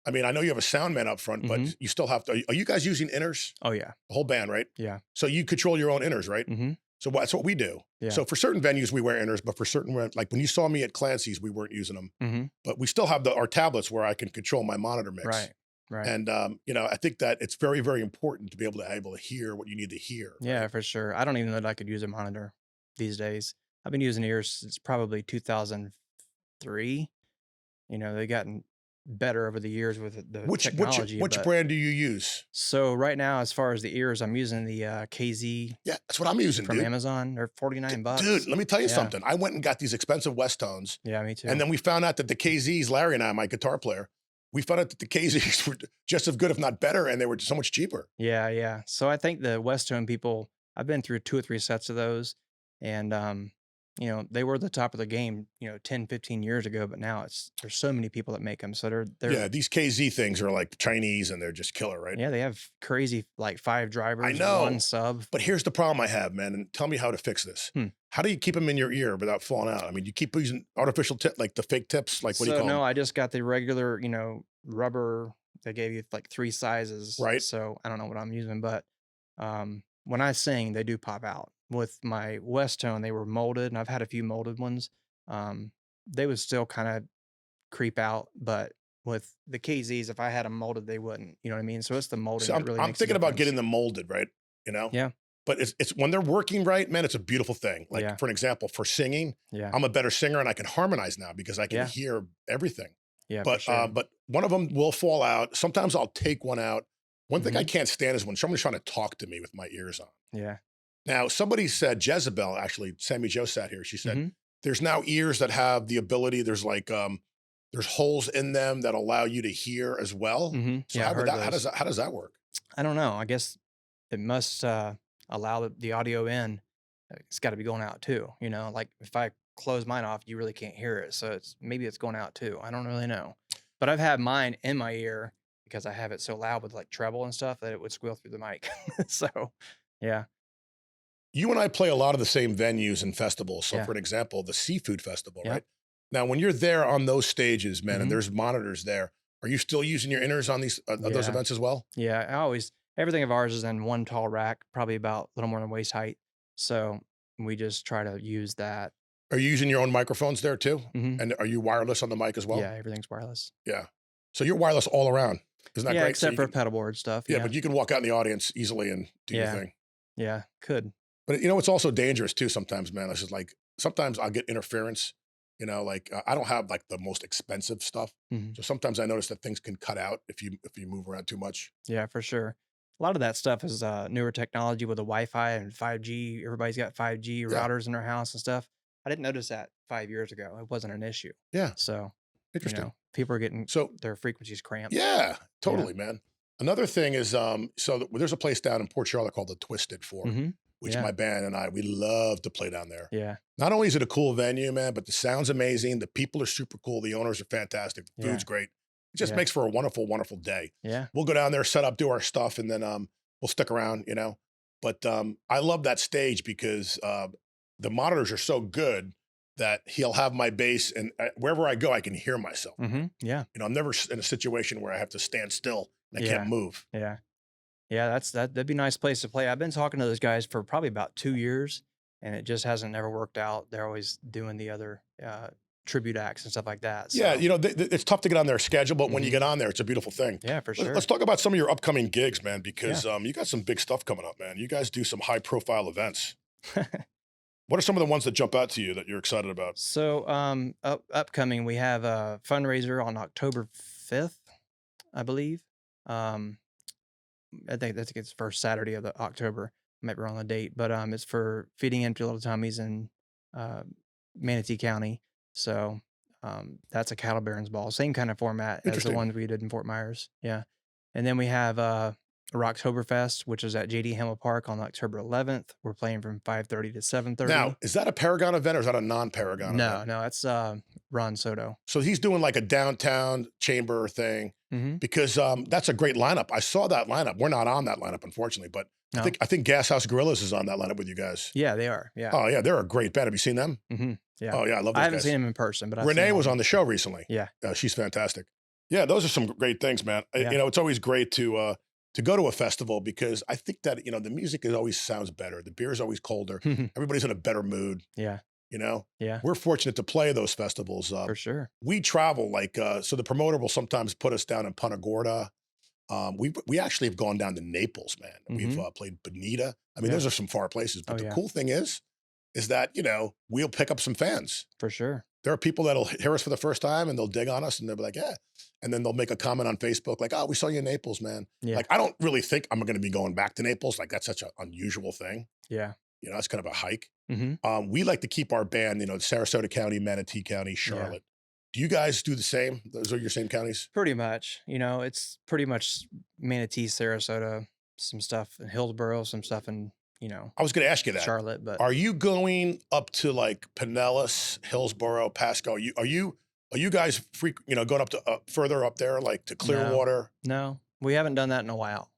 [SPEAKER 1] I mean, I know you have a sound man up front,
[SPEAKER 2] Hmm.
[SPEAKER 1] but you still have to. Are you guys using inners?
[SPEAKER 2] Oh yeah.
[SPEAKER 1] The whole band, right?
[SPEAKER 2] Yeah.
[SPEAKER 1] So you control your own inners, right?
[SPEAKER 2] Hmm.
[SPEAKER 1] So that's what we do.
[SPEAKER 2] Yeah.
[SPEAKER 1] So for certain venues, we wear inners, but for certain, like when you saw me at Clancy's, we weren't using them.
[SPEAKER 2] Hmm.
[SPEAKER 1] But we still have our tablets where I can control my monitor mix.
[SPEAKER 2] Right. Right.
[SPEAKER 1] And I think that it's very, very important to be able to hear what you need to hear.
[SPEAKER 2] Yeah,
[SPEAKER 1] Right?
[SPEAKER 2] for sure. I don't even know that I could use a monitor these days. I've been using ears since probably 2003. They've gotten better over the years with the technology,
[SPEAKER 1] Which
[SPEAKER 2] but
[SPEAKER 1] brand do you use?
[SPEAKER 2] so right now, as far as the ears, I'm using the KZ
[SPEAKER 1] Yeah, that's what I'm using,
[SPEAKER 2] from
[SPEAKER 1] dude.
[SPEAKER 2] Amazon. They're
[SPEAKER 1] Dude,
[SPEAKER 2] $49.
[SPEAKER 1] let me tell you
[SPEAKER 2] Yeah.
[SPEAKER 1] something. I went and got these expensive West Tones,
[SPEAKER 2] Yeah, me too.
[SPEAKER 1] and then we found out that the KZs, Larry and I, my guitar player, we found out that the KZs were just as good, if not better, and they were so much cheaper.
[SPEAKER 2] Yeah, yeah. So I think the West Tone people, I've been through 2 or 3 sets of those, and, they were the top of the game, 10, 15 years ago, but now there's so many people that make them. So they're
[SPEAKER 1] Yeah, these KZ things are like Chinese, and they're just killer, right?
[SPEAKER 2] yeah, they have crazy, like, 5
[SPEAKER 1] I
[SPEAKER 2] drivers, 1
[SPEAKER 1] know.
[SPEAKER 2] sub.
[SPEAKER 1] But here's the problem I have, man, and tell me how to fix this.
[SPEAKER 2] Hmm.
[SPEAKER 1] How do you keep them in your ear without falling out? I mean, you keep using artificial tip, like the fake tips, like what do you
[SPEAKER 2] So,
[SPEAKER 1] call
[SPEAKER 2] no,
[SPEAKER 1] them?
[SPEAKER 2] I just got the regular, rubber. They gave you, like, 3 sizes,
[SPEAKER 1] Right?
[SPEAKER 2] so I don't know what I'm using, but, when I sing, they do pop out. With my West Tone, they were molded, and I've had a few molded ones. They would still kinda creep out, but with the KZs, if I had them molded, they wouldn't, you know what I mean? So it's the molding
[SPEAKER 1] So
[SPEAKER 2] that really
[SPEAKER 1] I'm
[SPEAKER 2] makes a
[SPEAKER 1] thinking about
[SPEAKER 2] difference.
[SPEAKER 1] getting them molded, right? You know?
[SPEAKER 2] Yeah,
[SPEAKER 1] But it's when they're working right, man, it's a beautiful thing. Like
[SPEAKER 2] yeah,
[SPEAKER 1] for an example, for singing,
[SPEAKER 2] yeah,
[SPEAKER 1] I'm a better singer and I can harmonize now because I can
[SPEAKER 2] yeah,
[SPEAKER 1] hear everything.
[SPEAKER 2] yeah, for sure.
[SPEAKER 1] But one of them will fall out. Sometimes I'll take one out. One thing I
[SPEAKER 2] Mhm,
[SPEAKER 1] can't stand is when somebody's trying to talk to me with my ears on.
[SPEAKER 2] yeah,
[SPEAKER 1] Now, somebody said, Jezebel, actually, Sammy Joe sat here. She said,
[SPEAKER 2] mhm,
[SPEAKER 1] there's now ears that have the ability, there's holes in them that allow you to hear as well.
[SPEAKER 2] mhm,
[SPEAKER 1] So
[SPEAKER 2] yeah, I've heard of
[SPEAKER 1] how does that work?
[SPEAKER 2] I don't know, I guess it must, allow the audio in. It's gotta be going out too, like, if I close mine off, you really can't hear it, so maybe it's going out too, I don't really know. But I've had mine in my ear because I have it so loud with, like, treble and stuff that it would squeal through the mic. So, yeah,
[SPEAKER 1] You and I play a lot of the same venues and festivals. So,
[SPEAKER 2] yeah,
[SPEAKER 1] for an example, the Seafood Festival,
[SPEAKER 2] yeah,
[SPEAKER 1] right? Now, when you're there on those stages, man, and
[SPEAKER 2] mhm,
[SPEAKER 1] there's monitors there, are you still using your inners on these those
[SPEAKER 2] yeah.
[SPEAKER 1] events as well?
[SPEAKER 2] Yeah, everything of ours is in one tall rack, probably about a little more than waist height. So we just try to use that.
[SPEAKER 1] Are you using your own microphones there too?
[SPEAKER 2] Hmm.
[SPEAKER 1] And are you wireless on the mic as well?
[SPEAKER 2] Yeah, everything's wireless.
[SPEAKER 1] Yeah. So you're wireless all around. Isn't that
[SPEAKER 2] Yeah,
[SPEAKER 1] great? So
[SPEAKER 2] except
[SPEAKER 1] you
[SPEAKER 2] for
[SPEAKER 1] can,
[SPEAKER 2] pedal board stuff.
[SPEAKER 1] yeah,
[SPEAKER 2] Yeah,
[SPEAKER 1] but you can walk out in the audience easily and do your
[SPEAKER 2] yeah,
[SPEAKER 1] thing.
[SPEAKER 2] yeah. Could.
[SPEAKER 1] But it's also dangerous too sometimes, man. It's just like sometimes I'll get interference. I don't have like the most expensive stuff,
[SPEAKER 2] Hmm.
[SPEAKER 1] so sometimes I notice that things can cut out if you move around too much.
[SPEAKER 2] Yeah, for sure. A lot of that stuff is newer technology with the Wi-Fi and 5G. Everybody's got 5G
[SPEAKER 1] Yeah,
[SPEAKER 2] routers in their house and stuff. I didn't notice that 5 years ago. It wasn't an issue.
[SPEAKER 1] yeah,
[SPEAKER 2] So,
[SPEAKER 1] interesting.
[SPEAKER 2] people are getting
[SPEAKER 1] So
[SPEAKER 2] their frequencies cramped.
[SPEAKER 1] yeah,
[SPEAKER 2] Yeah.
[SPEAKER 1] totally, man. Another thing is, there's a place down in Port Charlotte called the Twisted Fork,
[SPEAKER 2] Hmm.
[SPEAKER 1] which
[SPEAKER 2] Yeah.
[SPEAKER 1] my band and we love to play down there.
[SPEAKER 2] Yeah.
[SPEAKER 1] Not only is it a cool venue, man, but the sound's amazing. The people are super cool. The owners are fantastic. The
[SPEAKER 2] Yeah.
[SPEAKER 1] food's great. It just
[SPEAKER 2] Yeah.
[SPEAKER 1] makes for a wonderful, wonderful day.
[SPEAKER 2] Yeah.
[SPEAKER 1] We'll go down there, set up, do our stuff, and then we'll stick around. But I love that stage because the monitors are so good that he'll have my bass, and wherever I go, I can hear myself.
[SPEAKER 2] Mhm. Yeah.
[SPEAKER 1] I'm never in a situation where I have to stand still and I can't
[SPEAKER 2] Yeah.
[SPEAKER 1] move.
[SPEAKER 2] Yeah. Yeah, that'd be a nice place to play. I've been talking to those guys for probably about 2 years, and it just hasn't never worked out. They're always doing the other, tribute acts and stuff like that,
[SPEAKER 1] Yeah,
[SPEAKER 2] so
[SPEAKER 1] it's tough to get on their schedule, but when you
[SPEAKER 2] mhm.
[SPEAKER 1] get on there, it's a beautiful thing.
[SPEAKER 2] Yeah, for
[SPEAKER 1] Let's
[SPEAKER 2] sure.
[SPEAKER 1] talk about some of your upcoming gigs, man,
[SPEAKER 2] Yeah.
[SPEAKER 1] because you got some big stuff coming up, man. You guys do some high profile events. What are some of the ones that jump out to you that you're excited about?
[SPEAKER 2] So, upcoming, we have a fundraiser on October 5th, I believe. Um, I think it's first Saturday of the October. I might be wrong on the date, but it's for feeding empty little tummies in uh, Manatee County. So that's a cattle barons ball, same kind of format as the
[SPEAKER 1] Interesting.
[SPEAKER 2] ones we did in Fort Myers. Yeah, and then we have Rocktoberfest, which is at JD Hamill Park on October 11th. We're playing from 5:30 to
[SPEAKER 1] Now,
[SPEAKER 2] 7:30.
[SPEAKER 1] is that a Paragon event or is that a non-Paragon
[SPEAKER 2] No,
[SPEAKER 1] event?
[SPEAKER 2] no, it's Ron Soto.
[SPEAKER 1] So he's doing like a downtown chamber thing
[SPEAKER 2] Hmm.
[SPEAKER 1] because that's a great lineup. I saw that lineup. We're not on that lineup, unfortunately, but
[SPEAKER 2] No.
[SPEAKER 1] I think Gas House Gorillas is on that lineup with you guys.
[SPEAKER 2] Yeah, they are. Yeah.
[SPEAKER 1] Oh yeah, they're a great band. Have you seen them?
[SPEAKER 2] Yeah.
[SPEAKER 1] Oh yeah, I love
[SPEAKER 2] I
[SPEAKER 1] those
[SPEAKER 2] haven't
[SPEAKER 1] guys.
[SPEAKER 2] seen him in person, but I've seen
[SPEAKER 1] Renee
[SPEAKER 2] him
[SPEAKER 1] was on the show recently.
[SPEAKER 2] Yeah.
[SPEAKER 1] She's fantastic. Yeah, those are some great things, man.
[SPEAKER 2] Yeah.
[SPEAKER 1] You know, it's always great to go to a festival because I think that the music always sounds better. The beer is always colder. Everybody's in a better mood.
[SPEAKER 2] Yeah.
[SPEAKER 1] You know,
[SPEAKER 2] Yeah.
[SPEAKER 1] we're fortunate to play those festivals.
[SPEAKER 2] For sure.
[SPEAKER 1] We travel so the promoter will sometimes put us down in Punta Gorda. We actually have gone down to Naples, man. We've played Bonita. I mean,
[SPEAKER 2] Yeah.
[SPEAKER 1] those are some far places. But
[SPEAKER 2] Oh,
[SPEAKER 1] the
[SPEAKER 2] yeah.
[SPEAKER 1] cool thing is that we'll pick up some fans.
[SPEAKER 2] For sure.
[SPEAKER 1] There are people that'll hear us for the first time and they'll dig on us and they'll be like, yeah. And then they'll make a comment on Facebook like, oh, we saw you in Naples, man.
[SPEAKER 2] Yeah.
[SPEAKER 1] Like, I don't really think I'm going to be going back to Naples. Like, that's such an unusual thing.
[SPEAKER 2] Yeah.
[SPEAKER 1] That's kind of a hike.
[SPEAKER 2] Mm-hmm.
[SPEAKER 1] We like to keep our band, Sarasota County, Manatee County, Charlotte. Do you guys do the same? Those are your same counties?
[SPEAKER 2] Pretty much. It's pretty much Manatee, Sarasota, some stuff in Hillsborough, some stuff in,
[SPEAKER 1] I was going to ask you that.
[SPEAKER 2] Charlotte, but
[SPEAKER 1] Are you going up to like Pinellas, Hillsborough, Pasco? Are you guys going up to further up there, like to Clearwater?
[SPEAKER 2] No, we haven't done that in a while.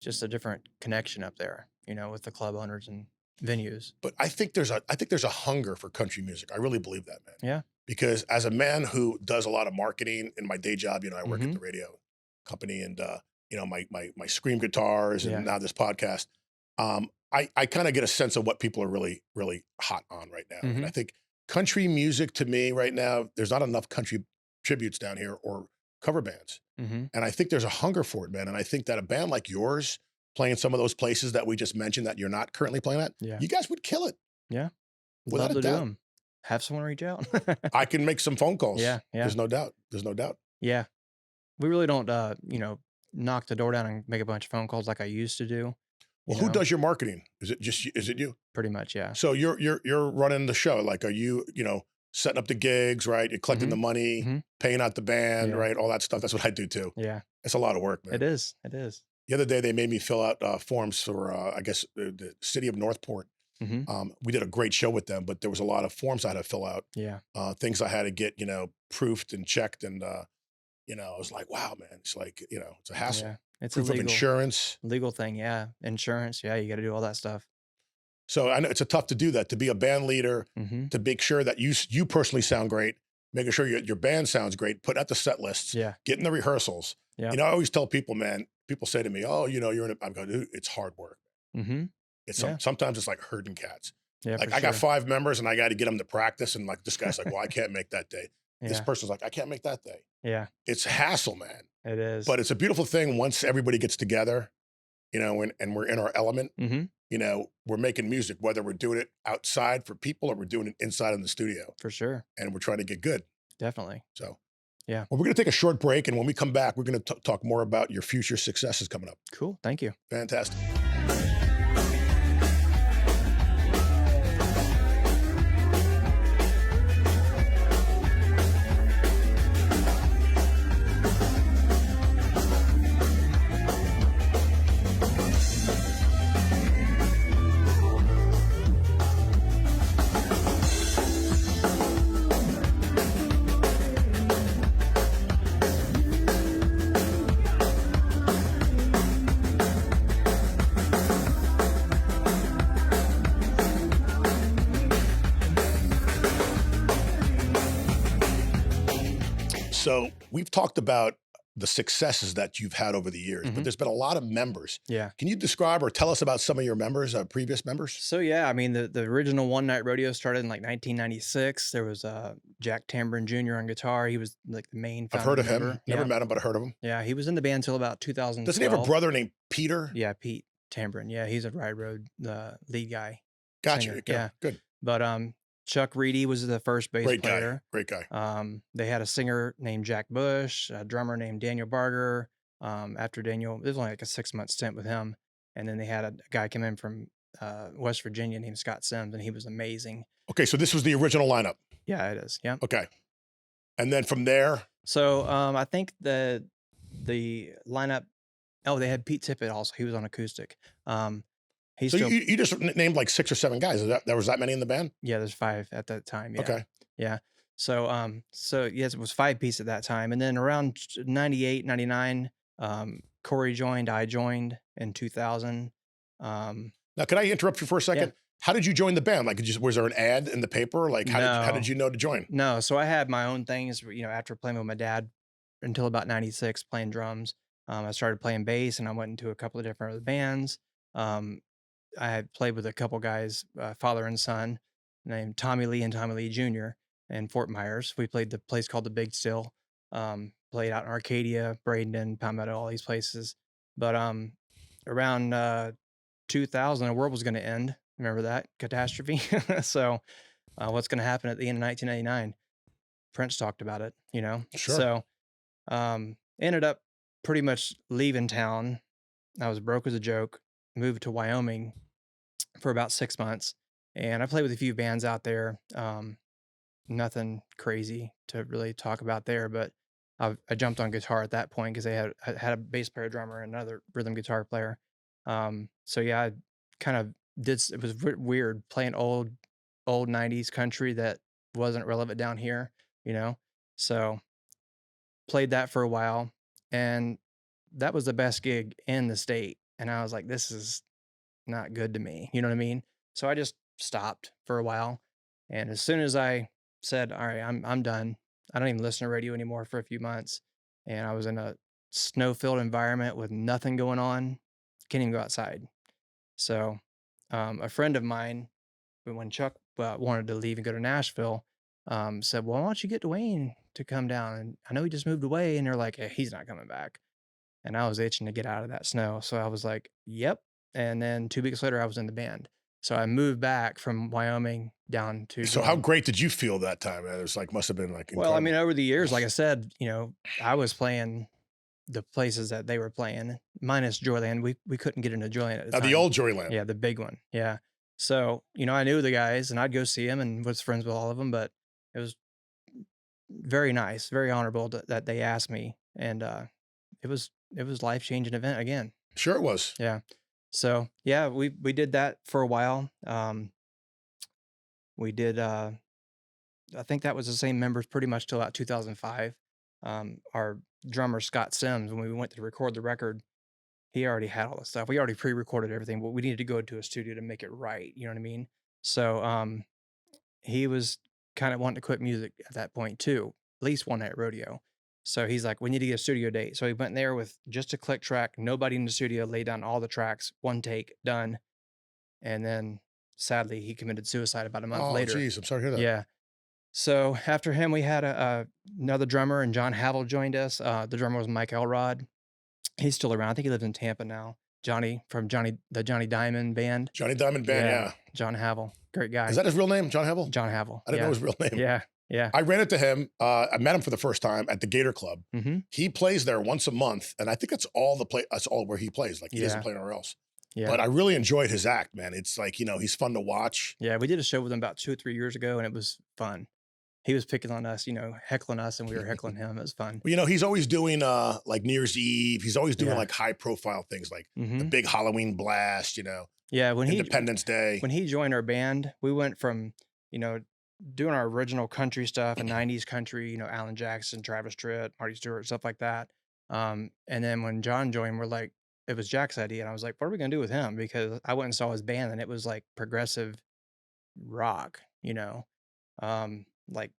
[SPEAKER 2] Just a different connection up there. With the club owners and venues.
[SPEAKER 1] But I think there's a hunger for country music. I really believe that, man.
[SPEAKER 2] Yeah.
[SPEAKER 1] Because as a man who does a lot of marketing in my day job, I work at the radio company and my scream guitars and now this podcast. I kind of get a sense of what people are really, really hot on right now. And I think country music to me right now, there's not enough country tributes down here or cover bands. And I think there's a hunger for it, man. And I think that a band like yours playing some of those places that we just mentioned that you're not currently playing at, you guys would kill it.
[SPEAKER 2] Yeah.
[SPEAKER 1] Without
[SPEAKER 2] Love
[SPEAKER 1] a
[SPEAKER 2] to do
[SPEAKER 1] doubt.
[SPEAKER 2] them. Have someone reach out.
[SPEAKER 1] I can make some phone calls.
[SPEAKER 2] Yeah.
[SPEAKER 1] There's no doubt. There's no doubt.
[SPEAKER 2] Yeah. We really don't, knock the door down and make a bunch of phone calls like I used to do.
[SPEAKER 1] Well, who does your marketing? Is it you?
[SPEAKER 2] Pretty much, yeah.
[SPEAKER 1] So you're running the show. Like, are you, setting up the gigs, right? You're collecting the money, paying out the band, right? All that stuff. That's what I do too.
[SPEAKER 2] Yeah.
[SPEAKER 1] It's a lot of work, man.
[SPEAKER 2] It is. It is.
[SPEAKER 1] The other day they made me fill out forms for, I guess, the city of Northport. We did a great show with them, but there was a lot of forms I had to fill out.
[SPEAKER 2] Yeah.
[SPEAKER 1] Things I had to get, proofed and checked. And, I was like, wow, man, it's like, it's a hassle.
[SPEAKER 2] Yeah. It's
[SPEAKER 1] Proof
[SPEAKER 2] a
[SPEAKER 1] of insurance.
[SPEAKER 2] legal thing. Yeah. Insurance. Yeah. You got to do all that stuff.
[SPEAKER 1] So I know it's tough to do that, to be a band leader, to make sure that you personally sound great, making sure your band sounds great, put out the set lists, getting the rehearsals.
[SPEAKER 2] Yeah.
[SPEAKER 1] I always tell people, man, people say to me, oh, you're in I'm going, dude, it's hard work. It's sometimes it's like herding cats.
[SPEAKER 2] Yeah.
[SPEAKER 1] Like I got 5 members and I got to get them to practice. And like, this guy's like, well, I can't make that day. This person's like, I can't make that day.
[SPEAKER 2] Yeah.
[SPEAKER 1] It's hassle, man.
[SPEAKER 2] It is.
[SPEAKER 1] But it's a beautiful thing once everybody gets together, and we're in our element, we're making music, whether we're doing it outside for people or we're doing it inside in the studio.
[SPEAKER 2] For sure.
[SPEAKER 1] And we're trying to get good.
[SPEAKER 2] Definitely.
[SPEAKER 1] So,
[SPEAKER 2] yeah.
[SPEAKER 1] Well, we're going to take a short break. And when we come back, we're going to talk more about your future successes coming up.
[SPEAKER 2] Cool. Thank you.
[SPEAKER 1] Fantastic. So we've talked about the successes that you've had over the years, but there's been a lot of members.
[SPEAKER 2] Yeah.
[SPEAKER 1] Can you describe or tell us about some of your members, previous members?
[SPEAKER 2] So yeah, I mean the original One Night Rodeo started in like 1996. There was Jack Tambrin Jr. on guitar. He was like the main.
[SPEAKER 1] I've heard of him.
[SPEAKER 2] member.
[SPEAKER 1] Never met him, but I heard of him.
[SPEAKER 2] Yeah, he was in the band till about 2012.
[SPEAKER 1] Doesn't he have a brother named Peter?
[SPEAKER 2] Yeah, Pete Tambrin. Yeah, he's a Ride Road lead guy.
[SPEAKER 1] Gotcha.
[SPEAKER 2] singer.
[SPEAKER 1] Okay,
[SPEAKER 2] Yeah,
[SPEAKER 1] good.
[SPEAKER 2] but Chuck Reedy was the first bass
[SPEAKER 1] Great guy.
[SPEAKER 2] player.
[SPEAKER 1] Great guy.
[SPEAKER 2] They had a singer named Jack Bush, a drummer named Daniel Barger. After Daniel, it was only like a 6-month stint with him, and then they had a guy come in from West Virginia named Scott Sims, and he was amazing.
[SPEAKER 1] Okay, so this was the original lineup.
[SPEAKER 2] Yeah, it is. Yeah.
[SPEAKER 1] Okay. And then from there,
[SPEAKER 2] So I think the lineup. Oh, they had Pete Tippett also. He was on acoustic. He's
[SPEAKER 1] so
[SPEAKER 2] still.
[SPEAKER 1] you just named like 6 or 7 guys. There was that many in the band?
[SPEAKER 2] Yeah, there's 5 at that time. Yeah.
[SPEAKER 1] Okay.
[SPEAKER 2] Yeah. So yes, it was 5-piece at that time. And then around 98, 99, Corey joined, I joined in 2000. Um,
[SPEAKER 1] Now, can I interrupt you for a
[SPEAKER 2] yeah,
[SPEAKER 1] second? How did you join the band? Like, was there an ad in the paper? Like, how did
[SPEAKER 2] no,
[SPEAKER 1] you know to join?
[SPEAKER 2] no. So I had my own things, after playing with my dad until about 96, playing drums. I started playing bass and I went into a couple of different other bands. Um, I had played with a couple guys, father and son, named Tommy Lee and Tommy Lee Jr. in Fort Myers. We played the place called the Big Still. Played out in Arcadia, Bradenton, Palmetto, all these places. But around 2000, the world was going to end. Remember that catastrophe? So, what's going to happen at the end of 1999? Prince talked about it,
[SPEAKER 1] Sure.
[SPEAKER 2] So, ended up pretty much leaving town. I was broke as a joke. Moved to Wyoming for about 6 months, and I played with a few bands out there. Nothing crazy to really talk about there, but I jumped on guitar at that point because I had a bass player, drummer, and another rhythm guitar player. So yeah, I kind of it was weird playing old '90s country that wasn't relevant down here, you know. So played that for a while, and that was the best gig in the state. And I was like, this is not good to me. You know what I mean? So I just stopped for a while. And as soon as I said, all right, I'm done. I don't even listen to radio anymore for a few months. And I was in a snow-filled environment with nothing going on. Can't even go outside. So a friend of mine, when Chuck wanted to leave and go to Nashville, said, well, why don't you get Duane to come down? And I know he just moved away. And they're like, hey, he's not coming back. And I was itching to get out of that snow. So I was like, yep. And then 2 weeks later, I was in the band. So I moved back from Wyoming down to
[SPEAKER 1] So, how
[SPEAKER 2] join.
[SPEAKER 1] great did you feel that time? Man? It was like, must have been like
[SPEAKER 2] Well, I mean,
[SPEAKER 1] incredible.
[SPEAKER 2] over the years, like I said, I was playing the places that they were playing, minus Joyland. We couldn't get into Joyland at the
[SPEAKER 1] The
[SPEAKER 2] time.
[SPEAKER 1] old Joyland.
[SPEAKER 2] Yeah, the big one. Yeah. So, I knew the guys and I'd go see them and was friends with all of them, but it was very nice, very honorable that they asked me. And it was life-changing event again.
[SPEAKER 1] Sure, it was.
[SPEAKER 2] Yeah. So yeah, we did that for a while. We did I think that was the same members pretty much till about 2005. Our drummer Scott Sims, when we went to record the record, he already had all the stuff. We already pre-recorded everything, but we needed to go into a studio to make it right. You know what I mean? So he was kind of wanting to quit music at that point too, at least One Night Rodeo. So he's like, we need to get a studio date. So he went there with just a click track, nobody in the studio, laid down all the tracks, one take, done. And then sadly, he committed suicide about a month
[SPEAKER 1] Oh,
[SPEAKER 2] later.
[SPEAKER 1] geez, I'm sorry to hear that.
[SPEAKER 2] Yeah. So after him, we had another drummer, and John Havel joined us. The drummer was Mike Elrod. He's still around. I think he lives in Tampa now. Johnny from the Johnny Diamond band.
[SPEAKER 1] Johnny Diamond Band,
[SPEAKER 2] Yeah.
[SPEAKER 1] yeah.
[SPEAKER 2] John Havel. Great
[SPEAKER 1] Is
[SPEAKER 2] guy.
[SPEAKER 1] that his real name, John Havel?
[SPEAKER 2] John Havel.
[SPEAKER 1] I didn't know
[SPEAKER 2] Yeah.
[SPEAKER 1] his real name.
[SPEAKER 2] Yeah. Yeah.
[SPEAKER 1] I ran into him. I met him for the first time at the Gator Club.
[SPEAKER 2] Mm-hmm.
[SPEAKER 1] He plays there once a month, and I think that's all that's all where he plays. Like, he doesn't
[SPEAKER 2] Yeah.
[SPEAKER 1] play anywhere else.
[SPEAKER 2] Yeah.
[SPEAKER 1] But I really enjoyed his act, man. It's like, he's fun to watch.
[SPEAKER 2] Yeah. We did a show with him about 2 or 3 years ago, and it was fun. He was picking on us, heckling us, and we were heckling him. It was fun.
[SPEAKER 1] Well, he's always doing like New Year's Eve. He's always doing
[SPEAKER 2] Yeah.
[SPEAKER 1] like high profile things, like the
[SPEAKER 2] Mm-hmm.
[SPEAKER 1] big Halloween blast,
[SPEAKER 2] Yeah.
[SPEAKER 1] Independence Day.
[SPEAKER 2] When he joined our band, we went from, doing our original country stuff and 90s country, Alan Jackson, Travis Tritt, Marty Stewart, stuff like that. And then when John joined, it was Jack's idea. And I was like, what are we going to do with him? Because I went and saw his band and it was like progressive rock, like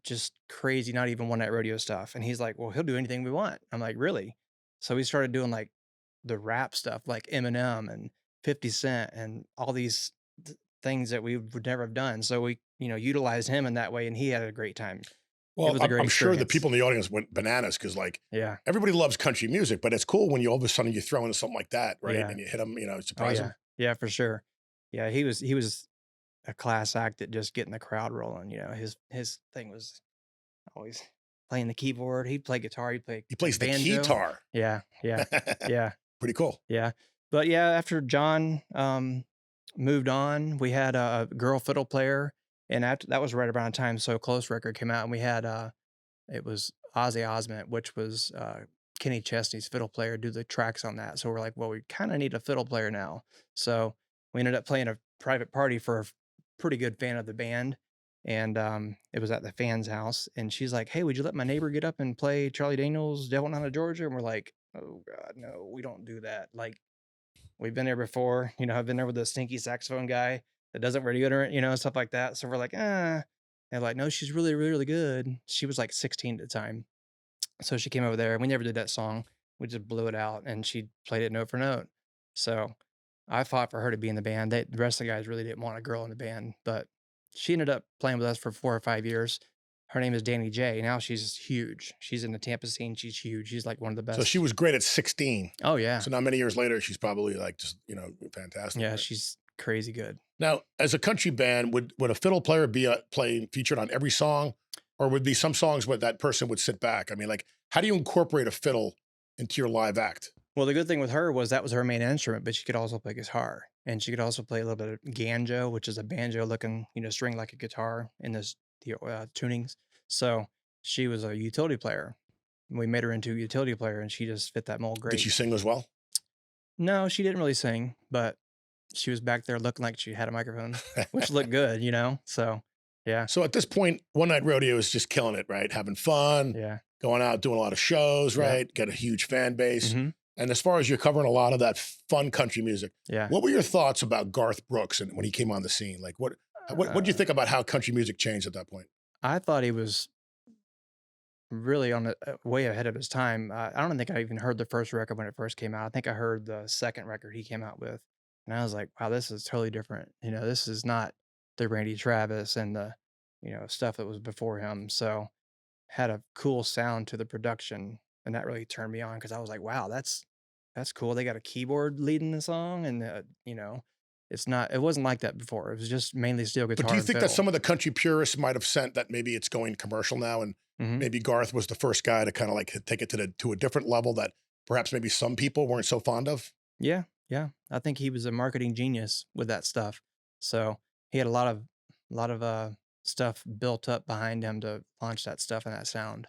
[SPEAKER 2] just crazy, not even One Night Rodeo stuff. And he's like, well, he'll do anything we want. I'm like, really? So we started doing like the rap stuff, like Eminem and 50 Cent and all these things that we would never have done. So we, utilized him in that way, and he had a great time. It
[SPEAKER 1] Well,
[SPEAKER 2] was a great
[SPEAKER 1] I'm sure the
[SPEAKER 2] experience.
[SPEAKER 1] people in the audience went bananas because, like,
[SPEAKER 2] Yeah.
[SPEAKER 1] everybody loves country music, but it's cool when all of a sudden you throw into something like that, right?
[SPEAKER 2] Yeah.
[SPEAKER 1] And you hit them,
[SPEAKER 2] Oh
[SPEAKER 1] surprise
[SPEAKER 2] yeah.
[SPEAKER 1] them.
[SPEAKER 2] Yeah, for sure. Yeah, he was a class act at just getting the crowd rolling. His thing was always playing the keyboard. He'd play guitar. He'd play
[SPEAKER 1] He plays the
[SPEAKER 2] banjo.
[SPEAKER 1] guitar.
[SPEAKER 2] Yeah. Yeah. Yeah.
[SPEAKER 1] Pretty cool.
[SPEAKER 2] Yeah. But yeah, after John moved on, we had a girl fiddle player, and after that was right around the time So Close record came out, and we had it was Ozzy Osment, which was Kenny Chesney's fiddle player, do the tracks on that. So we're like, well, we kind of need a fiddle player now. So we ended up playing a private party for a pretty good fan of the band. And it was at the fan's house. And she's like, hey, would you let my neighbor get up and play Charlie Daniels' Devil Out of Georgia? And we're like, oh, God, no, we don't do that. Like, we've been there before. I've been there with the stinky saxophone guy that doesn't wear deodorant, stuff like that. So we're like, ah. And like, no, she's really, really, really good. She was like 16 at the time. So she came over there and we never did that song. We just blew it out and she played it note for note. So I fought for her to be in the band. The rest of the guys really didn't want a girl in the band, but she ended up playing with us for 4 or 5 years. Her name is Danny J. Now she's huge. She's in the Tampa scene. She's huge. She's like one of the
[SPEAKER 1] So she
[SPEAKER 2] best.
[SPEAKER 1] was great at 16.
[SPEAKER 2] Oh yeah.
[SPEAKER 1] So now many years later, she's probably like just, fantastic.
[SPEAKER 2] Yeah,
[SPEAKER 1] Right?
[SPEAKER 2] she's crazy good.
[SPEAKER 1] Now, as a country band, would a fiddle player be playing featured on every song, or would be some songs where that person would sit back? I mean, like, how do you incorporate a fiddle into your live act?
[SPEAKER 2] Well, the good thing with her was that was her main instrument, but she could also play guitar, and she could also play a little bit of banjo, which is a banjo looking, string like a guitar in the tunings. So she was a utility player. We made her into a utility player, and she just fit that mold
[SPEAKER 1] Did
[SPEAKER 2] great.
[SPEAKER 1] she sing as well?
[SPEAKER 2] No, she didn't really sing, but she was back there looking like she had a microphone, which looked good, So yeah,
[SPEAKER 1] So at this point, One Night Rodeo is just killing it, right? Having fun,
[SPEAKER 2] yeah,
[SPEAKER 1] going out, doing a lot of shows,
[SPEAKER 2] yeah,
[SPEAKER 1] right? Got a huge fan base.
[SPEAKER 2] hmm
[SPEAKER 1] And as far as you're covering a lot of that fun country music,
[SPEAKER 2] yeah.
[SPEAKER 1] what were your thoughts about Garth Brooks and when he came on the scene? Like, what do you
[SPEAKER 2] Uh,
[SPEAKER 1] think about how country music changed at that point?
[SPEAKER 2] I thought he was really on way ahead of his time. I don't think I even heard the first record when it first came out. I think I heard the second record he came out with, and I was like, "Wow, this is totally different." This is not the Randy Travis and the stuff that was before him. So had a cool sound to the production, and that really turned me on because I was like, "Wow, that's cool." They got a keyboard leading the song, and it wasn't like that before. It was just mainly steel
[SPEAKER 1] But
[SPEAKER 2] guitar
[SPEAKER 1] do you
[SPEAKER 2] and
[SPEAKER 1] think that
[SPEAKER 2] fiddle.
[SPEAKER 1] some of the country purists might have sent that maybe it's going commercial now, and
[SPEAKER 2] hmm
[SPEAKER 1] maybe Garth was the first guy to kind of like take it to a different level that perhaps maybe some people weren't so fond of?
[SPEAKER 2] Yeah, yeah. I think he was a marketing genius with that stuff. So he had a lot of stuff built up behind him to launch that stuff and that sound.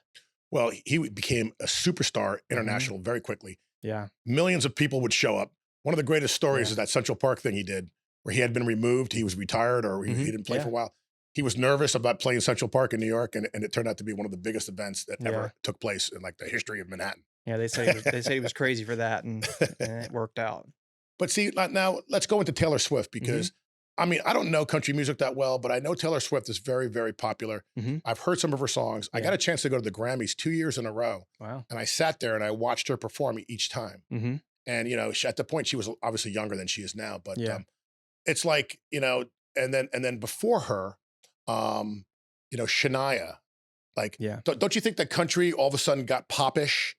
[SPEAKER 1] Well, he became a superstar
[SPEAKER 2] hmm
[SPEAKER 1] international very quickly.
[SPEAKER 2] Yeah,
[SPEAKER 1] Millions of people would show up. One of the greatest stories
[SPEAKER 2] yeah,
[SPEAKER 1] is that Central Park thing he did, where he had been removed. He was retired, or he didn't play for
[SPEAKER 2] yeah,
[SPEAKER 1] a while. He was nervous about playing Central Park in New York, and it turned out to be one of the biggest events that
[SPEAKER 2] yeah,
[SPEAKER 1] ever took place in like the history of Manhattan.
[SPEAKER 2] yeah. They said he was crazy for that, and it worked out.
[SPEAKER 1] But see, now let's go into Taylor Swift
[SPEAKER 2] hmm
[SPEAKER 1] because I mean, I don't know country music that well, but I know Taylor Swift is very, very popular.
[SPEAKER 2] hmm
[SPEAKER 1] I've heard some of her songs. I got
[SPEAKER 2] Yeah.
[SPEAKER 1] a chance to go to the Grammys 2 years in a row,
[SPEAKER 2] Wow.
[SPEAKER 1] and I sat there and I watched her perform each time.
[SPEAKER 2] hmm
[SPEAKER 1] And at the point she was obviously younger than she is now, but
[SPEAKER 2] Yeah.
[SPEAKER 1] it's like and then before her, Shania. Like,
[SPEAKER 2] Yeah.
[SPEAKER 1] don't you think that country all of a sudden got popish,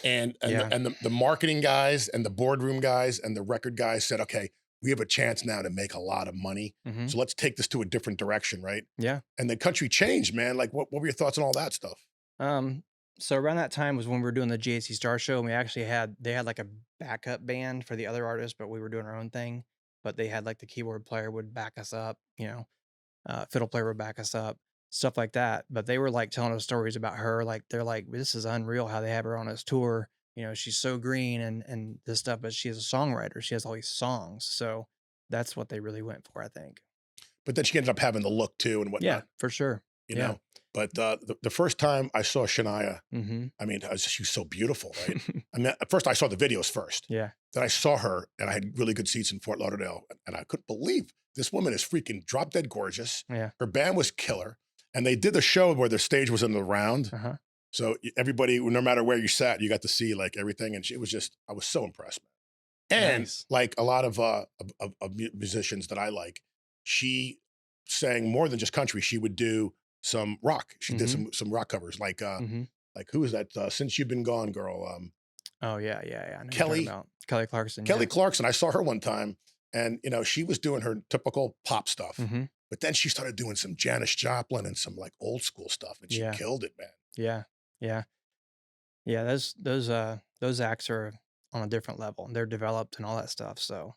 [SPEAKER 2] Yeah.
[SPEAKER 1] the marketing guys and the boardroom guys and the record guys said, okay, we have a chance now to make a lot of money,
[SPEAKER 2] hmm
[SPEAKER 1] so let's take this to a different direction, right?
[SPEAKER 2] Yeah.
[SPEAKER 1] And the country changed, man. Like, what were your thoughts on all that stuff?
[SPEAKER 2] Um. So around that time was when we were doing the GAC Star Show, and they had like a backup band for the other artists, but we were doing our own thing. But they had like the keyboard player would back us up, fiddle player would back us up, stuff like that. But they were like telling us stories about her. Like they're like, this is unreal how they have her on this tour. She's so green and this stuff, but she is a songwriter. She has all these songs. So that's what they really went for, I think.
[SPEAKER 1] But then she ended up having the look too and
[SPEAKER 2] Yeah,
[SPEAKER 1] whatnot,
[SPEAKER 2] for sure.
[SPEAKER 1] you
[SPEAKER 2] Yeah.
[SPEAKER 1] know. But the first time I saw Shania,
[SPEAKER 2] Mm-hmm.
[SPEAKER 1] I mean, she was so beautiful, right? I mean, at first I saw the videos first.
[SPEAKER 2] Yeah.
[SPEAKER 1] Then I saw her, and I had really good seats in Fort Lauderdale, and I couldn't believe this woman is freaking drop dead gorgeous.
[SPEAKER 2] Yeah.
[SPEAKER 1] Her band was killer, and they did the show where the stage was in the round,
[SPEAKER 2] Uh-huh.
[SPEAKER 1] so everybody, no matter where you sat, you got to see like everything, and I was so impressed, man. And
[SPEAKER 2] Nice.
[SPEAKER 1] like a lot of musicians that I like, she sang more than just country. She would do some rock. She did
[SPEAKER 2] Mm-hmm.
[SPEAKER 1] some rock covers,
[SPEAKER 2] Mm-hmm.
[SPEAKER 1] like who is that? Since You've Been Gone, girl.
[SPEAKER 2] Oh yeah, yeah, yeah. I know who you're talking
[SPEAKER 1] Kelly
[SPEAKER 2] about Kelly Clarkson.
[SPEAKER 1] Kelly
[SPEAKER 2] Yeah.
[SPEAKER 1] Clarkson. I saw her one time, and she was doing her typical pop stuff,
[SPEAKER 2] Mm-hmm.
[SPEAKER 1] but then she started doing some Janis Joplin and some like old school stuff, and she
[SPEAKER 2] Yeah.
[SPEAKER 1] killed it, man.
[SPEAKER 2] Yeah. Yeah. Yeah. Those acts are on a different level. They're developed and all that stuff. So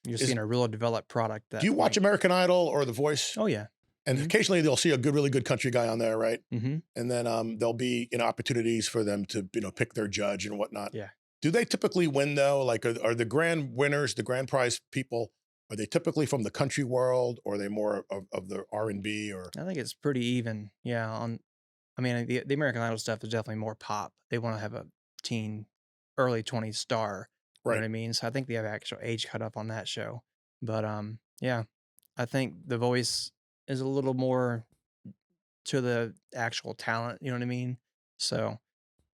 [SPEAKER 2] you're
[SPEAKER 1] Is
[SPEAKER 2] seeing a real developed product
[SPEAKER 1] Do
[SPEAKER 2] that
[SPEAKER 1] you watch
[SPEAKER 2] like,
[SPEAKER 1] American Idol or The Voice?
[SPEAKER 2] oh yeah.
[SPEAKER 1] And
[SPEAKER 2] Mm-hmm.
[SPEAKER 1] occasionally they'll see a really good country guy on there, right?
[SPEAKER 2] Mm-hmm.
[SPEAKER 1] And then there'll be opportunities for them to pick their judge and whatnot.
[SPEAKER 2] Yeah.
[SPEAKER 1] Do they typically win though? Like, are the grand winners, the grand prize people, are they typically from the country world, or are they more of the R&B or?
[SPEAKER 2] I think it's pretty even. Yeah. I mean, the American Idol stuff is definitely more pop. They want to have a teen, early 20s star You know
[SPEAKER 1] Right.
[SPEAKER 2] what I mean? So I think they have actual age cut up on that show. But yeah, I think The Voice is a little more to the actual talent. You know what I mean? So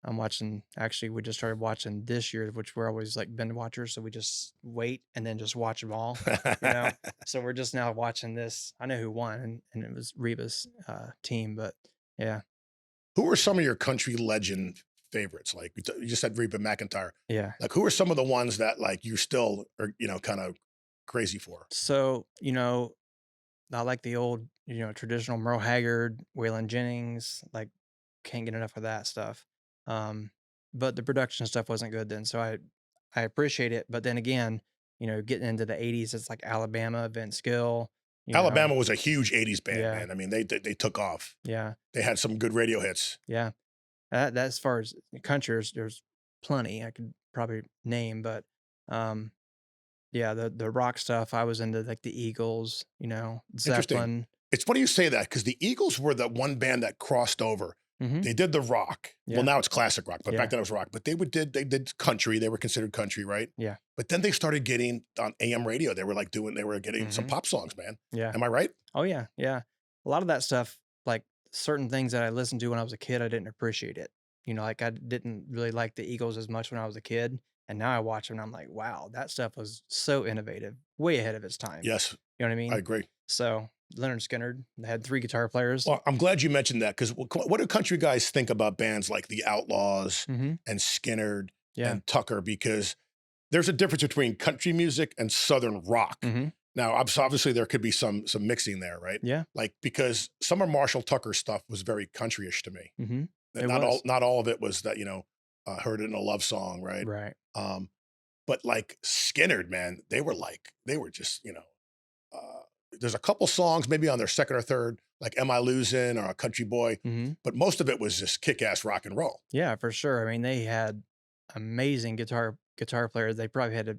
[SPEAKER 2] I'm watching. Actually, we just started watching this year, which we're always like binge watchers. So we just wait and then just watch them all. You know. So we're just now watching this. I know who won, and it was Reba's team. But yeah,
[SPEAKER 1] Who are some of your country legend favorites? Like you just said, Reba McEntire.
[SPEAKER 2] yeah.
[SPEAKER 1] Like, who are some of the ones that like you still are, kind of crazy for?
[SPEAKER 2] So I like the old, traditional Merle Haggard, Waylon Jennings, like can't get enough of that stuff. Um, but the production stuff wasn't good then, so I appreciate it. But then again, getting into the '80s, it's like Alabama, Vince Gill, you know,
[SPEAKER 1] Alabama was a huge '80s band,
[SPEAKER 2] yeah,
[SPEAKER 1] man. I mean, they took off.
[SPEAKER 2] yeah,
[SPEAKER 1] They had some good radio hits.
[SPEAKER 2] yeah. That as far as country, there's plenty I could probably name, but um, yeah, the rock stuff I was into like the Eagles,
[SPEAKER 1] Interesting.
[SPEAKER 2] Zeppelin.
[SPEAKER 1] It's funny you say that because the Eagles were the one band that crossed over.
[SPEAKER 2] Hmm.
[SPEAKER 1] They did the rock. Well,
[SPEAKER 2] Yeah,
[SPEAKER 1] now it's classic rock, but back
[SPEAKER 2] yeah,
[SPEAKER 1] then it was rock. But they did country. They were considered country, right?
[SPEAKER 2] yeah.
[SPEAKER 1] But then they started getting on AM radio. They were getting some
[SPEAKER 2] Hmm.
[SPEAKER 1] pop songs, man.
[SPEAKER 2] Yeah.
[SPEAKER 1] Am I right?
[SPEAKER 2] Oh yeah, yeah. A lot of that stuff, like certain things that I listened to when I was a kid, I didn't appreciate it. Like I didn't really like the Eagles as much when I was a kid, and now I watch them and I'm like, wow, that stuff was so innovative, way ahead of its time.
[SPEAKER 1] Yes,
[SPEAKER 2] You know what I
[SPEAKER 1] I
[SPEAKER 2] mean?
[SPEAKER 1] agree.
[SPEAKER 2] So Leonard Skinner had three guitar players.
[SPEAKER 1] Well, I'm glad you mentioned that because what do country guys think about bands like the Outlaws
[SPEAKER 2] Hmm.
[SPEAKER 1] and Skinnerd
[SPEAKER 2] Yeah.
[SPEAKER 1] and Tucker? Because there's a difference between country music and Southern rock.
[SPEAKER 2] Hmm.
[SPEAKER 1] Now, obviously, there could be some mixing there, right?
[SPEAKER 2] Yeah.
[SPEAKER 1] Like because some of Marshall Tucker's stuff was very countryish to me.
[SPEAKER 2] Hmm.
[SPEAKER 1] That
[SPEAKER 2] It
[SPEAKER 1] not all
[SPEAKER 2] was.
[SPEAKER 1] not all of it was that heard it in a love song, right?
[SPEAKER 2] Right.
[SPEAKER 1] Um, but like Skinnerd, man, they were just there's a couple songs maybe on their second or third, like "Am I Losing" or "A Country Boy,"
[SPEAKER 2] Hmm.
[SPEAKER 1] but most of it was just kick-ass rock and roll.
[SPEAKER 2] Yeah, for sure. I mean, they had amazing guitar players. They probably had to,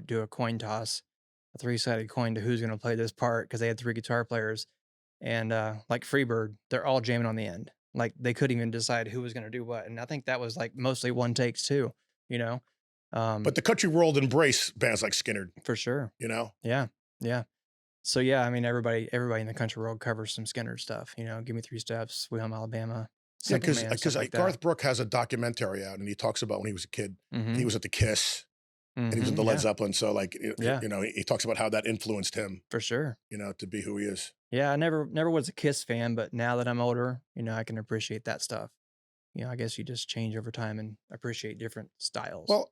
[SPEAKER 2] do a coin toss, a three-sided coin to who's going to play this part because they had three guitar players. And like Freebird, they're all jamming on the end. Like they couldn't even decide who was going to do what. And I think that was like mostly one takes too, you know,
[SPEAKER 1] But
[SPEAKER 2] um,
[SPEAKER 1] the country world embrace bands like Skinnerd,
[SPEAKER 2] for sure.
[SPEAKER 1] you know?
[SPEAKER 2] Yeah, yeah. So yeah, I mean, everybody in the country world covers some Skinner stuff. Give me three steps, Sweet Home Alabama,
[SPEAKER 1] Yeah,
[SPEAKER 2] Simple Man, stuff like that.
[SPEAKER 1] Garth Brooks has a documentary out, and he talks about when he was a kid, and he
[SPEAKER 2] Mm-hmm.
[SPEAKER 1] was at the Kiss, and he was in the
[SPEAKER 2] Mm-hmm.
[SPEAKER 1] Led
[SPEAKER 2] Yeah,
[SPEAKER 1] Zeppelin. So, like,
[SPEAKER 2] yeah,
[SPEAKER 1] he talks about how that influenced him,
[SPEAKER 2] for sure.
[SPEAKER 1] to be who he is.
[SPEAKER 2] Yeah, I never was a Kiss fan, but now that I'm older, I can appreciate that stuff. I guess you just change over time and appreciate different styles.
[SPEAKER 1] Well,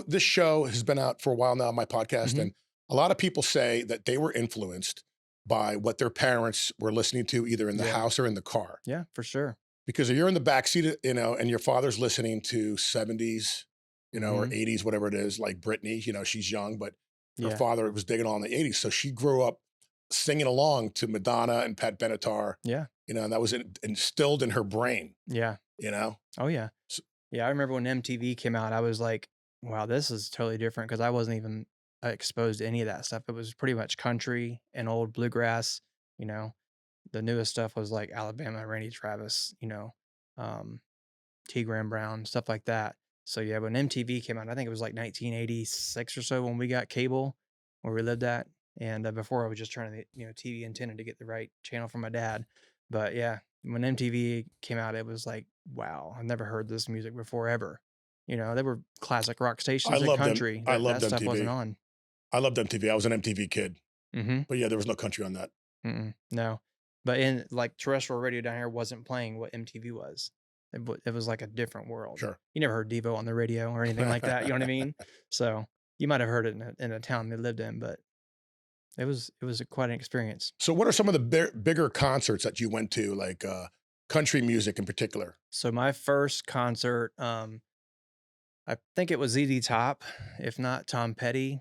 [SPEAKER 1] this show has been out for a while now on my podcast,
[SPEAKER 2] Hmm.
[SPEAKER 1] and a lot of people say that they were influenced by what their parents were listening to, either in the
[SPEAKER 2] Yeah,
[SPEAKER 1] house or in the car.
[SPEAKER 2] yeah, for sure.
[SPEAKER 1] Because if you're in the back seat, and your father's listening to '70s, or
[SPEAKER 2] Hmm.
[SPEAKER 1] '80s, whatever it is, like Britney, she's young, but her
[SPEAKER 2] Yeah,
[SPEAKER 1] father was digging on the '80s, so she grew up singing along to Madonna and Pat Benatar,
[SPEAKER 2] yeah,
[SPEAKER 1] and that was instilled in her brain,
[SPEAKER 2] yeah.
[SPEAKER 1] you know.
[SPEAKER 2] Oh yeah,
[SPEAKER 1] S
[SPEAKER 2] yeah. I remember when MTV came out, I was like, wow, this is totally different because I wasn't even exposed to any of that stuff. It was pretty much country and old bluegrass. You know, the newest stuff was like Alabama, Randy Travis. Um, T. Graham Brown, stuff like that. So yeah, when MTV came out, I think it was like 1986 or so when we got cable where we lived at. And before I was just turning the TV antenna to get the right channel from my dad. But yeah, when MTV came out, it was like, wow, I've never heard this music before ever. There were classic rock
[SPEAKER 1] I
[SPEAKER 2] stations and
[SPEAKER 1] loved them.
[SPEAKER 2] country
[SPEAKER 1] I
[SPEAKER 2] that
[SPEAKER 1] loved
[SPEAKER 2] stuff wasn't
[SPEAKER 1] MTV.
[SPEAKER 2] on.
[SPEAKER 1] I loved MTV. I was an MTV kid,
[SPEAKER 2] Mm-hmm.
[SPEAKER 1] but yeah, there was no country on that.
[SPEAKER 2] Mm-mm, no, but in like terrestrial radio down here wasn't playing what MTV was. It was like a different world.
[SPEAKER 1] Sure.
[SPEAKER 2] You never heard Devo on the radio or anything like that. You know what I mean? So you might have heard it in a town they lived in, but it was quite an experience.
[SPEAKER 1] So, what are some of the bigger concerts that you went to, like country music in particular?
[SPEAKER 2] So my first concert, I think it was ZZ Top, if not Tom Petty.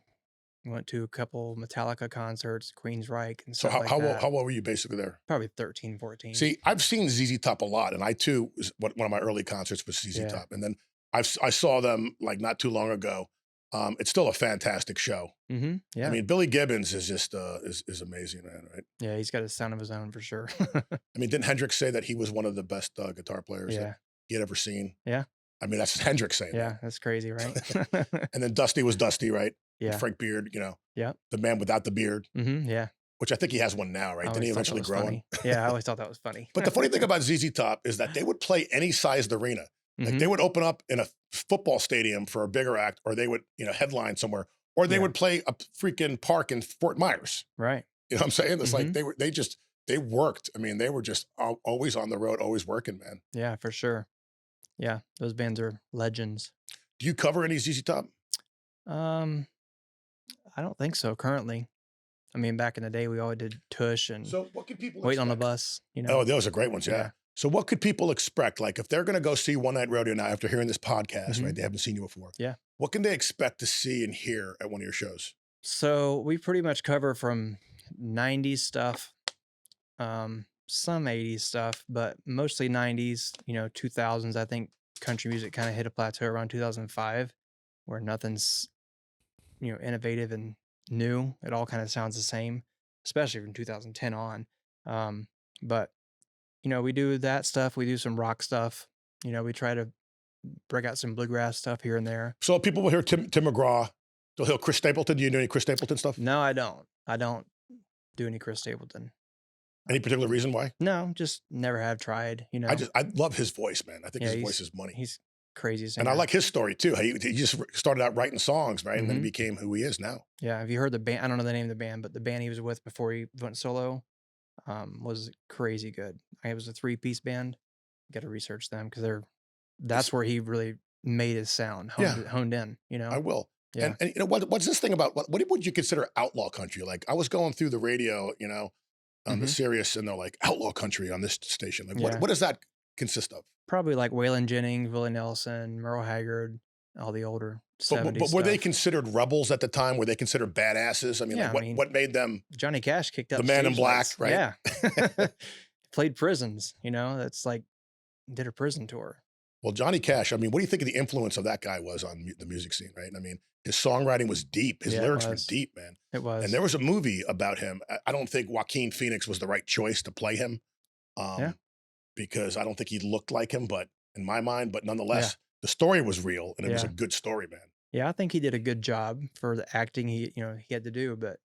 [SPEAKER 2] Went to a couple Metallica concerts, Queensryche and
[SPEAKER 1] So,
[SPEAKER 2] stuff like that.
[SPEAKER 1] how old were you basically there?
[SPEAKER 2] Probably 13, 14.
[SPEAKER 1] See, I've seen ZZ Top a lot, and I too one of my early concerts was ZZ
[SPEAKER 2] Yeah.
[SPEAKER 1] Top, and then I saw them like not too long ago. It's still a fantastic show.
[SPEAKER 2] Mm-hmm.
[SPEAKER 1] I
[SPEAKER 2] Yeah.
[SPEAKER 1] mean, Billy Gibbons is just is amazing, man. Right?
[SPEAKER 2] Yeah. He's got a sound of his own for sure.
[SPEAKER 1] I mean, didn't Hendrix say that he was one of the best guitar players that
[SPEAKER 2] Yeah.
[SPEAKER 1] he had ever seen?
[SPEAKER 2] Yeah.
[SPEAKER 1] I mean, that's Hendrix saying that.
[SPEAKER 2] Yeah, that's crazy, right?
[SPEAKER 1] And then Dusty was Dusty, right? And
[SPEAKER 2] Yeah.
[SPEAKER 1] Frank Beard,
[SPEAKER 2] Yep.
[SPEAKER 1] the man without the beard,
[SPEAKER 2] Yeah.
[SPEAKER 1] which I think he has one now,
[SPEAKER 2] I
[SPEAKER 1] right? Didn't he
[SPEAKER 2] always thought that
[SPEAKER 1] eventually
[SPEAKER 2] was
[SPEAKER 1] grow one?
[SPEAKER 2] funny. Yeah, I always thought that was funny.
[SPEAKER 1] But the funny thing about ZZ Top is that they would play any sized arena. Like
[SPEAKER 2] Mhm.
[SPEAKER 1] they would open up in a football stadium for a bigger act, or they would, headline somewhere, or they
[SPEAKER 2] Yeah.
[SPEAKER 1] would play a freaking park in Fort Myers.
[SPEAKER 2] Right.
[SPEAKER 1] You know what I'm saying? It's like
[SPEAKER 2] Mhm.
[SPEAKER 1] they worked. I mean, they were just always on the road, always working, man.
[SPEAKER 2] Yeah, for sure. Yeah, those bands are legends.
[SPEAKER 1] Do you cover any ZZ Top?
[SPEAKER 2] Um, I don't think so currently. I mean, back in the day, we always did Tush and
[SPEAKER 1] So what can people
[SPEAKER 2] Waiting on the
[SPEAKER 1] expect?
[SPEAKER 2] Bus,
[SPEAKER 1] Oh, those are great ones, yeah.
[SPEAKER 2] Yeah.
[SPEAKER 1] So what could people expect? Like if they're gonna go see One Night Rodeo now after hearing this podcast, right?
[SPEAKER 2] Mhm.
[SPEAKER 1] They haven't seen you before.
[SPEAKER 2] Yeah.
[SPEAKER 1] What can they expect to see and hear at one of your shows?
[SPEAKER 2] So we pretty much cover from 90s stuff, some 80s stuff, but mostly 90s, 2000s. I think country music kind of hit a plateau around 2005 where nothing's, innovative and new. It all kind of sounds the same, especially from 2010 on. But, we do that stuff. We do some rock stuff. We try to break out some bluegrass stuff here and there.
[SPEAKER 1] So people will hear Tim McGraw, they'll hear Chris Stapleton. Do you know any Chris Stapleton stuff?
[SPEAKER 2] No, I don't. I don't do any Chris Stapleton.
[SPEAKER 1] Any particular reason why?
[SPEAKER 2] No, just never have tried,
[SPEAKER 1] I love his voice, man. I think
[SPEAKER 2] Yeah,
[SPEAKER 1] his voice is money.
[SPEAKER 2] He's crazy
[SPEAKER 1] And I
[SPEAKER 2] singer.
[SPEAKER 1] like his story too. He just started out writing songs, right? And then he
[SPEAKER 2] Mhm.
[SPEAKER 1] became who he is now.
[SPEAKER 2] Yeah, have you heard the band? I don't know the name of the band, but the band he was with before he went solo was crazy good. It was a three-piece band. Got to research them because that's
[SPEAKER 1] It's-
[SPEAKER 2] where he really made his sound,
[SPEAKER 1] Yeah.
[SPEAKER 2] honed in,
[SPEAKER 1] I will.
[SPEAKER 2] Yeah.
[SPEAKER 1] And what's this thing about what would you consider outlaw country? Like I was going through the radio, on the
[SPEAKER 2] Mhm.
[SPEAKER 1] Sirius, and they're like outlaw country on this station. Like
[SPEAKER 2] Yeah.
[SPEAKER 1] what does that consist of?
[SPEAKER 2] Probably like Waylon Jennings, Willie Nelson, Merle Haggard, all the older
[SPEAKER 1] But,
[SPEAKER 2] 70s
[SPEAKER 1] were they
[SPEAKER 2] stuff.
[SPEAKER 1] considered rebels at the time? Were they considered badasses? I mean,
[SPEAKER 2] Yeah,
[SPEAKER 1] like
[SPEAKER 2] I
[SPEAKER 1] what
[SPEAKER 2] mean-
[SPEAKER 1] what made them?
[SPEAKER 2] Johnny Cash kicked up
[SPEAKER 1] The Man in
[SPEAKER 2] stage
[SPEAKER 1] Black,
[SPEAKER 2] lights.
[SPEAKER 1] right?
[SPEAKER 2] Yeah. Played prisons, that's like did a prison tour.
[SPEAKER 1] Well, Johnny Cash. I mean, what do you think of the influence of that guy was on the music scene? Right? I mean, his songwriting was deep. His
[SPEAKER 2] Yeah, it
[SPEAKER 1] lyrics were
[SPEAKER 2] was.
[SPEAKER 1] deep, man.
[SPEAKER 2] It was.
[SPEAKER 1] And there was a movie about him. I don't think Joaquin Phoenix was the right choice to play him,
[SPEAKER 2] Yeah.
[SPEAKER 1] because I don't think he looked like him. But in my mind, but nonetheless, the story was real, and it was a
[SPEAKER 2] Yeah.
[SPEAKER 1] good story, man.
[SPEAKER 2] Yeah, I think he did a good job for the acting he had to do, but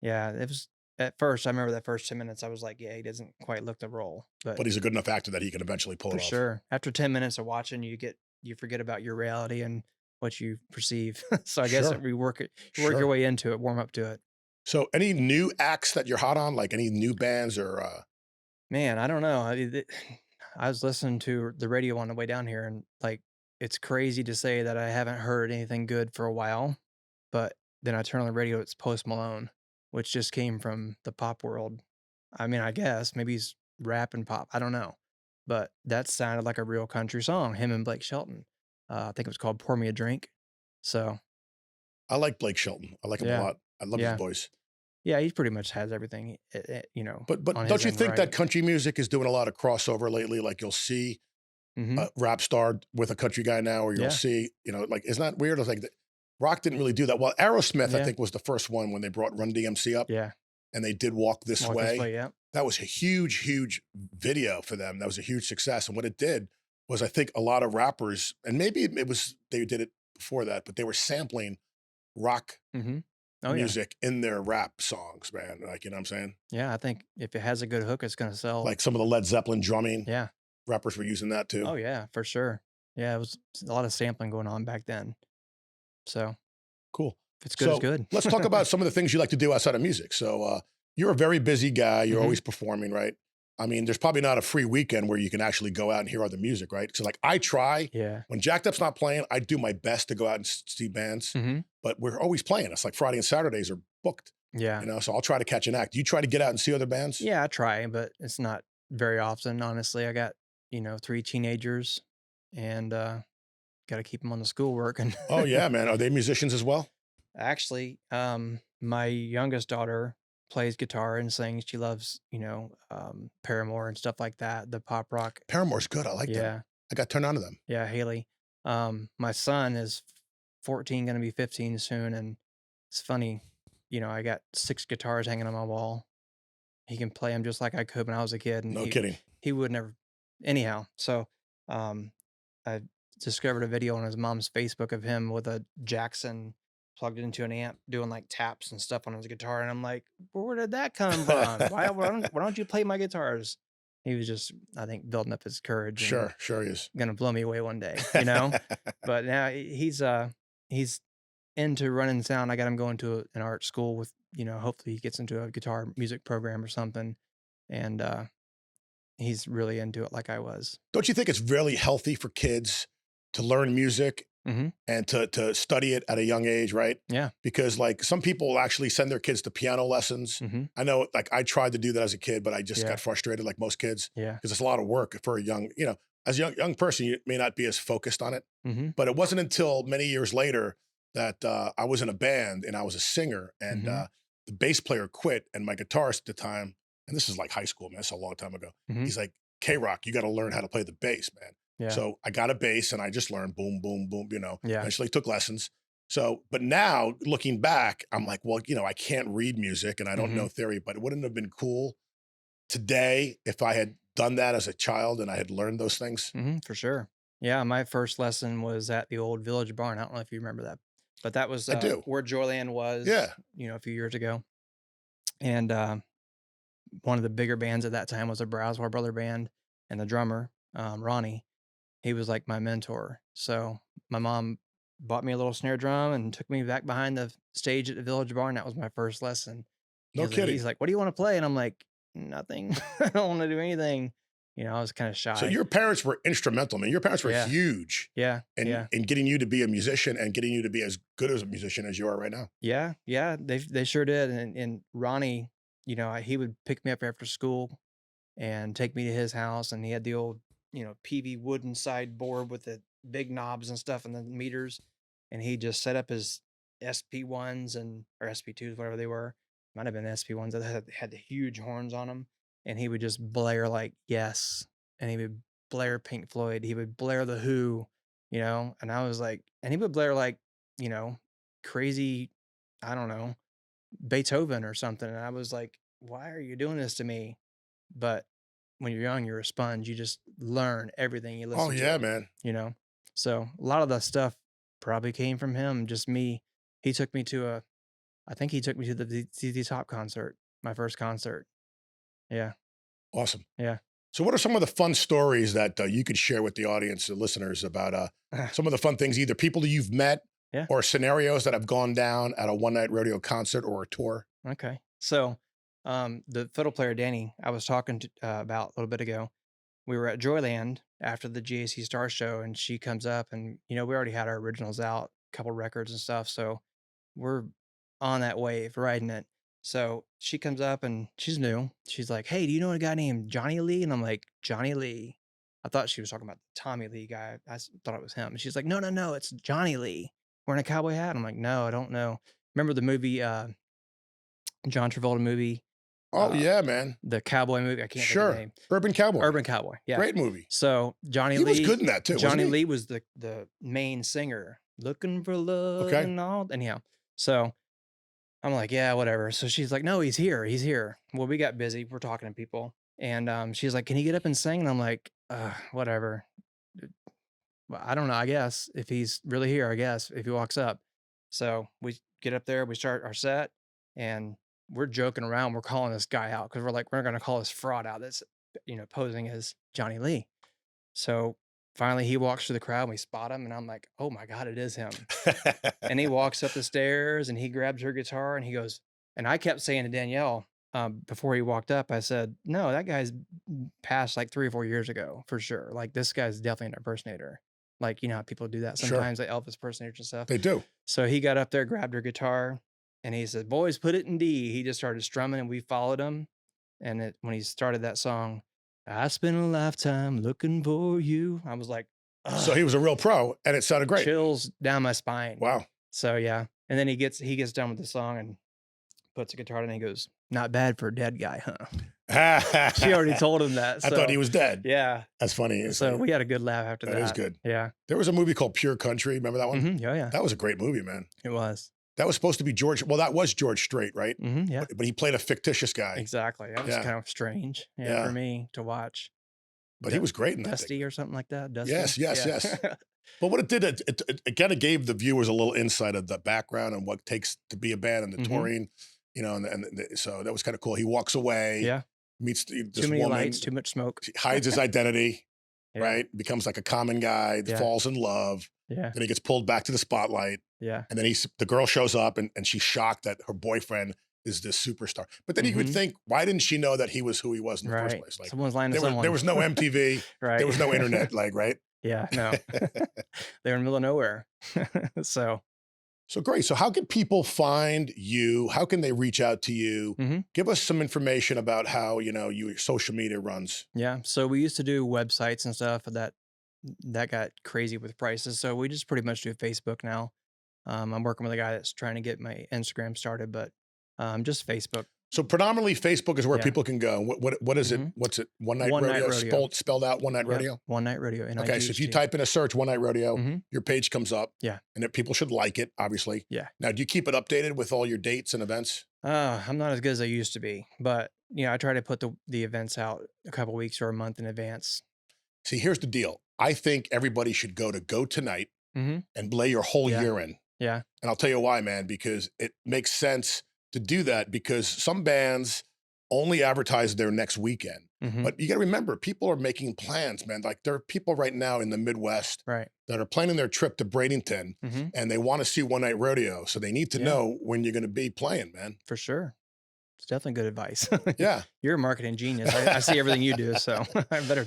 [SPEAKER 2] yeah, it was at first I remember that first 10 minutes I was like, yeah, he doesn't quite look the role. But
[SPEAKER 1] But he's a good enough actor that he can eventually pull
[SPEAKER 2] for
[SPEAKER 1] it off.
[SPEAKER 2] sure. After 10 minutes of watching, you forget about your reality and what you perceive. So I guess
[SPEAKER 1] Sure.
[SPEAKER 2] you work
[SPEAKER 1] Sure.
[SPEAKER 2] your way into it, warm up to it.
[SPEAKER 1] So, any new acts that you're hot on, like any new bands or?
[SPEAKER 2] Man, I don't know. I was listening to the radio on the way down here, and like, it's crazy to say that I haven't heard anything good for a while. But then I turn on the radio, it's Post Malone, which just came from the pop world. I mean, I guess maybe he's rap and pop. I don't know. But that sounded like a real country song, him and Blake Shelton. I think it was called Pour Me a Drink. So,
[SPEAKER 1] I like Blake Shelton. I like him a
[SPEAKER 2] Yeah.
[SPEAKER 1] lot. I love
[SPEAKER 2] Yeah.
[SPEAKER 1] his voice.
[SPEAKER 2] yeah, he pretty much has everything,
[SPEAKER 1] But
[SPEAKER 2] on
[SPEAKER 1] don't
[SPEAKER 2] his
[SPEAKER 1] you
[SPEAKER 2] end
[SPEAKER 1] think that
[SPEAKER 2] right.
[SPEAKER 1] country music is doing a lot of crossover lately? Like you'll see
[SPEAKER 2] Mhm.
[SPEAKER 1] a rap star with a country guy now, or you'll
[SPEAKER 2] Yeah.
[SPEAKER 1] see, like isn't that weird? It's like rock didn't really do that. Well, Aerosmith, I
[SPEAKER 2] Yeah.
[SPEAKER 1] think, was the first one when they brought Run DMC up,
[SPEAKER 2] Yeah.
[SPEAKER 1] and they did Walk This
[SPEAKER 2] Walk
[SPEAKER 1] Way.
[SPEAKER 2] This Way, yeah.
[SPEAKER 1] That was a huge, huge video for them. That was a huge success. And what it did was, I think, a lot of rappers, and maybe it was they did it before that, but they were sampling rock
[SPEAKER 2] Mhm. Oh, yeah.
[SPEAKER 1] music in their rap songs, man. Like, you know what I'm saying?
[SPEAKER 2] Yeah, I think if it has a good hook, it's gonna sell.
[SPEAKER 1] Like some of the Led Zeppelin drumming,
[SPEAKER 2] Yeah.
[SPEAKER 1] rappers were using that too.
[SPEAKER 2] Oh, yeah, for sure. Yeah, it was a lot of sampling going on back then. So,
[SPEAKER 1] Cool.
[SPEAKER 2] if it's good, it's
[SPEAKER 1] So
[SPEAKER 2] good.
[SPEAKER 1] let's talk about some of the things you like to do outside of music. So you're a very busy guy. You're
[SPEAKER 2] Mhm.
[SPEAKER 1] always performing, right? I mean, there's probably not a free weekend where you can actually go out and hear other music, right? So like I try
[SPEAKER 2] Yeah.
[SPEAKER 1] when Jacked Up's not playing, I do my best to go out and see bands,
[SPEAKER 2] Mhm.
[SPEAKER 1] but we're always playing. It's like Friday and Saturdays are booked,
[SPEAKER 2] Yeah.
[SPEAKER 1] So I'll try to catch an act. Do you try to get out and see other bands?
[SPEAKER 2] Yeah, I try, but it's not very often, honestly. I got, 3 teenagers and, gotta keep them on the schoolwork and
[SPEAKER 1] Oh yeah, man. Are they musicians as well?
[SPEAKER 2] Actually, my youngest daughter plays guitar and sings. She loves, Paramore and stuff like that, the pop rock.
[SPEAKER 1] Paramore's good. I like them.
[SPEAKER 2] Yeah.
[SPEAKER 1] I got turned on to them.
[SPEAKER 2] Yeah, Haley. My son is 14, gonna be 15 soon, and it's funny, I got 6 guitars hanging on my wall. He can play them just like I could when I was a kid, and
[SPEAKER 1] No
[SPEAKER 2] he
[SPEAKER 1] kidding.
[SPEAKER 2] he would never anyhow. So, um, I discovered a video on his mom's Facebook of him with a Jackson plugged into an amp doing like taps and stuff on his guitar. And I'm like, where did that come from? Why don't you play my guitars? He was just, I think, building up his courage and
[SPEAKER 1] Sure, sure he is.
[SPEAKER 2] gonna blow me away one day, you know? But now he's into running sound. I got him going to an art school with, hopefully he gets into a guitar music program or something. And he's really into it like I was.
[SPEAKER 1] Don't you think it's really healthy for kids to learn music
[SPEAKER 2] Mm-hmm.
[SPEAKER 1] and to study it at a young age, right?
[SPEAKER 2] Yeah.
[SPEAKER 1] Because like some people actually send their kids to piano lessons.
[SPEAKER 2] Mm-hmm.
[SPEAKER 1] I know, like I tried to do that as a kid, but I just
[SPEAKER 2] Yeah.
[SPEAKER 1] got frustrated, like most kids,
[SPEAKER 2] Yeah.
[SPEAKER 1] because it's a lot of work for a young, as a young person, you may not be as focused on it.
[SPEAKER 2] Mm-hmm.
[SPEAKER 1] But it wasn't until many years later that I was in a band and I was a singer, and
[SPEAKER 2] Mm-hmm.
[SPEAKER 1] the bass player quit, and my guitarist at the time, and this is like high school, man, that's a long time ago.
[SPEAKER 2] Mm-hmm.
[SPEAKER 1] He's like, K-Rock, you got to learn how to play the bass, man.
[SPEAKER 2] Yeah.
[SPEAKER 1] So I got a bass and I just learned boom, boom, boom,
[SPEAKER 2] Yeah.
[SPEAKER 1] eventually took lessons. So, but now looking back, I'm like, well, I can't read music and I don't
[SPEAKER 2] Mm-hmm.
[SPEAKER 1] know theory, but it wouldn't have been cool today if I had done that as a child and I had learned those things.
[SPEAKER 2] Mm-hmm, for sure. Yeah, my first lesson was at the old Village Barn. I don't know if you remember that, but that was
[SPEAKER 1] I do.
[SPEAKER 2] where Joyland was,
[SPEAKER 1] Yeah.
[SPEAKER 2] a few years ago. And one of the bigger bands at that time was a Braswell Brother band, and the drummer, Ronnie, he was like my mentor. So my mom bought me a little snare drum and took me back behind the stage at the Village Barn. That was my first lesson.
[SPEAKER 1] No kidding.
[SPEAKER 2] He's like, what do you want to play? And I'm like, nothing. I don't want to do anything. I was kind of shy.
[SPEAKER 1] So your parents were instrumental, man. Your parents were
[SPEAKER 2] Yeah.
[SPEAKER 1] huge
[SPEAKER 2] Yeah.
[SPEAKER 1] in getting you to be a musician and getting you to be as good as a musician as you are right now.
[SPEAKER 2] Yeah. They sure did. And Ronnie, he would pick me up after school and take me to his house, and he had the old, PV wooden sideboard with the big knobs and stuff and the meters, and he just set up his SP1s or SP2s, whatever they were. Might have been SP1s that had the huge horns on them, and he would just blare like Yes, and he would blare Pink Floyd, he would blare The Who, and I was like, and he would blare like, crazy, I don't know, Beethoven or something, and I was like, why are you doing this to me? But when you're young, you're a sponge. You just learn everything you listen
[SPEAKER 1] Oh
[SPEAKER 2] to.
[SPEAKER 1] yeah, man.
[SPEAKER 2] So a lot of the stuff probably came from him. Just me. I think he took me to the ZZ Top concert, my first concert. Yeah.
[SPEAKER 1] Awesome.
[SPEAKER 2] Yeah.
[SPEAKER 1] So what are some of the fun stories that you could share with the audience, the listeners, about some of the fun things, either people that you've met
[SPEAKER 2] Yeah.
[SPEAKER 1] or scenarios that have gone down at a One Night Rodeo concert or a tour?
[SPEAKER 2] Okay. So the fiddle player, Danny, I was talking to about a little bit ago, we were at Joyland after the GAC Star Show, and she comes up, and we already had our originals out, a couple records and stuff, so we're on that wave, riding it. So she comes up and she's new. She's like, "Hey, do you know a guy named Johnny Lee?" And I'm like, "Johnny Lee." I thought she was talking about the Tommy Lee guy. Thought it was him. And she's like, "No, it's Johnny Lee wearing a cowboy hat." I'm like, "No, I don't know." Remember the movie, John Travolta movie?
[SPEAKER 1] Oh yeah, man.
[SPEAKER 2] The cowboy movie. I can't think of the name.
[SPEAKER 1] Urban Cowboy.
[SPEAKER 2] Urban Cowboy. Yeah.
[SPEAKER 1] Great movie.
[SPEAKER 2] So Johnny
[SPEAKER 1] He
[SPEAKER 2] Lee
[SPEAKER 1] was good in that too.
[SPEAKER 2] Johnny
[SPEAKER 1] wasn't he?
[SPEAKER 2] Lee was the main singer. Looking for love
[SPEAKER 1] Okay.
[SPEAKER 2] and all. Anyhow, so I'm like, yeah, whatever. So she's like, no, he's here. He's here. Well, we got busy. We're talking to people. And she's like, can you get up and sing? And I'm like, whatever. Well, I don't know. I guess if he's really here, I guess if he walks up. So we get up there, we start our set, and we're joking around. We're calling this guy out because we're like, we're going to call this fraud out that's, posing as Johnny Lee. So finally he walks through the crowd and we spot him. And I'm like, oh my God, it is him. And he walks up the stairs and he grabs her guitar and he goes, and I kept saying to Danielle, before he walked up, I said, no, that guy's passed like 3 or 4 years ago for sure. Like this guy's definitely an impersonator. Like, how people do that
[SPEAKER 1] Sure.
[SPEAKER 2] sometimes, like Elvis impersonators and stuff.
[SPEAKER 1] They do.
[SPEAKER 2] So he got up there, grabbed her guitar, and he said, boys, put it in D. He just started strumming and we followed him. And when he started that song, I spent a lifetime looking for you, I was like, ugh,
[SPEAKER 1] So he was a real pro, and it sounded great.
[SPEAKER 2] chills down my spine.
[SPEAKER 1] Wow.
[SPEAKER 2] So yeah. And then he gets done with the song and puts the guitar down and he goes, not bad for a dead guy, huh? She already told him that.
[SPEAKER 1] I thought he was dead.
[SPEAKER 2] Yeah.
[SPEAKER 1] That's funny.
[SPEAKER 2] So we had a good laugh after that.
[SPEAKER 1] That was good.
[SPEAKER 2] Yeah.
[SPEAKER 1] There was a movie called Pure Country. Remember that one?
[SPEAKER 2] Mhm, yeah.
[SPEAKER 1] That was a great movie, man.
[SPEAKER 2] It was.
[SPEAKER 1] That was supposed to be George. Well, that was George Strait, right?
[SPEAKER 2] Yeah.
[SPEAKER 1] But he played a fictitious guy.
[SPEAKER 2] Exactly. That was
[SPEAKER 1] Yeah.
[SPEAKER 2] kind of strange
[SPEAKER 1] Yeah.
[SPEAKER 2] for me to watch.
[SPEAKER 1] But he was great in that thing.
[SPEAKER 2] Dusty or something like that. Dusty.
[SPEAKER 1] Yes.
[SPEAKER 2] Yeah.
[SPEAKER 1] But what it did, it kind of gave the viewers a little insight of the background and what it takes to be a band and the
[SPEAKER 2] Mhm.
[SPEAKER 1] touring, so that was kind of cool. He walks away,
[SPEAKER 2] Yeah.
[SPEAKER 1] meets
[SPEAKER 2] Too
[SPEAKER 1] this
[SPEAKER 2] many
[SPEAKER 1] woman,
[SPEAKER 2] lights, too much smoke.
[SPEAKER 1] hides his identity,
[SPEAKER 2] Yeah.
[SPEAKER 1] right? Becomes like a common guy,
[SPEAKER 2] Yeah.
[SPEAKER 1] falls in love.
[SPEAKER 2] Yeah.
[SPEAKER 1] Then he gets pulled back to the spotlight.
[SPEAKER 2] Yeah.
[SPEAKER 1] And then the girl shows up and she's shocked that her boyfriend is this superstar. But then you would
[SPEAKER 2] Mhm.
[SPEAKER 1] think, why didn't she know that he was who he was in the first
[SPEAKER 2] Right.
[SPEAKER 1] place? Like
[SPEAKER 2] Someone's lying to
[SPEAKER 1] there
[SPEAKER 2] someone.
[SPEAKER 1] was no MTV, there
[SPEAKER 2] Right.
[SPEAKER 1] was no internet, like, right?
[SPEAKER 2] Yeah, no. They're in the middle of nowhere. So,
[SPEAKER 1] So great. So how can people find you? How can they reach out to you?
[SPEAKER 2] mhm.
[SPEAKER 1] Give us some information about how, your social media runs.
[SPEAKER 2] Yeah, so we used to do websites and stuff, but that got crazy with prices, so we just pretty much do Facebook now. I'm working with a guy that's trying to get my Instagram started, but, just Facebook.
[SPEAKER 1] So predominantly Facebook is where
[SPEAKER 2] Yeah.
[SPEAKER 1] people can go. What is it?
[SPEAKER 2] Mhm.
[SPEAKER 1] What's it? One Night
[SPEAKER 2] One Night
[SPEAKER 1] Rodeo?
[SPEAKER 2] Rodeo.
[SPEAKER 1] Spelled out One Night
[SPEAKER 2] Yep.
[SPEAKER 1] Rodeo?
[SPEAKER 2] One Night Rodeo,
[SPEAKER 1] Okay, so if you
[SPEAKER 2] NIGHT.
[SPEAKER 1] type in a search One Night Rodeo,
[SPEAKER 2] Mhm.
[SPEAKER 1] your page comes up,
[SPEAKER 2] Yeah.
[SPEAKER 1] and that people should like it, obviously.
[SPEAKER 2] Yeah.
[SPEAKER 1] Now, do you keep it updated with all your dates and events?
[SPEAKER 2] I'm not as good as I used to be, but, I try to put the events out a couple weeks or a month in advance.
[SPEAKER 1] See, here's the deal. I think everybody should go tonight
[SPEAKER 2] Mhm.
[SPEAKER 1] and lay your whole
[SPEAKER 2] Yeah.
[SPEAKER 1] year in.
[SPEAKER 2] Yeah.
[SPEAKER 1] And I'll tell you why, man, because it makes sense to do that because some bands only advertise their next weekend.
[SPEAKER 2] Mhm.
[SPEAKER 1] But you got to remember, people are making plans, man. Like there are people right now in the Midwest
[SPEAKER 2] Right.
[SPEAKER 1] that are planning their trip to Bradenton
[SPEAKER 2] Mhm.
[SPEAKER 1] and they want to see One Night Rodeo. So they need to
[SPEAKER 2] Yeah.
[SPEAKER 1] know when you're going to be playing, man.
[SPEAKER 2] For sure. It's definitely good advice.
[SPEAKER 1] Yeah.
[SPEAKER 2] You're a marketing genius. I see everything you do, so I better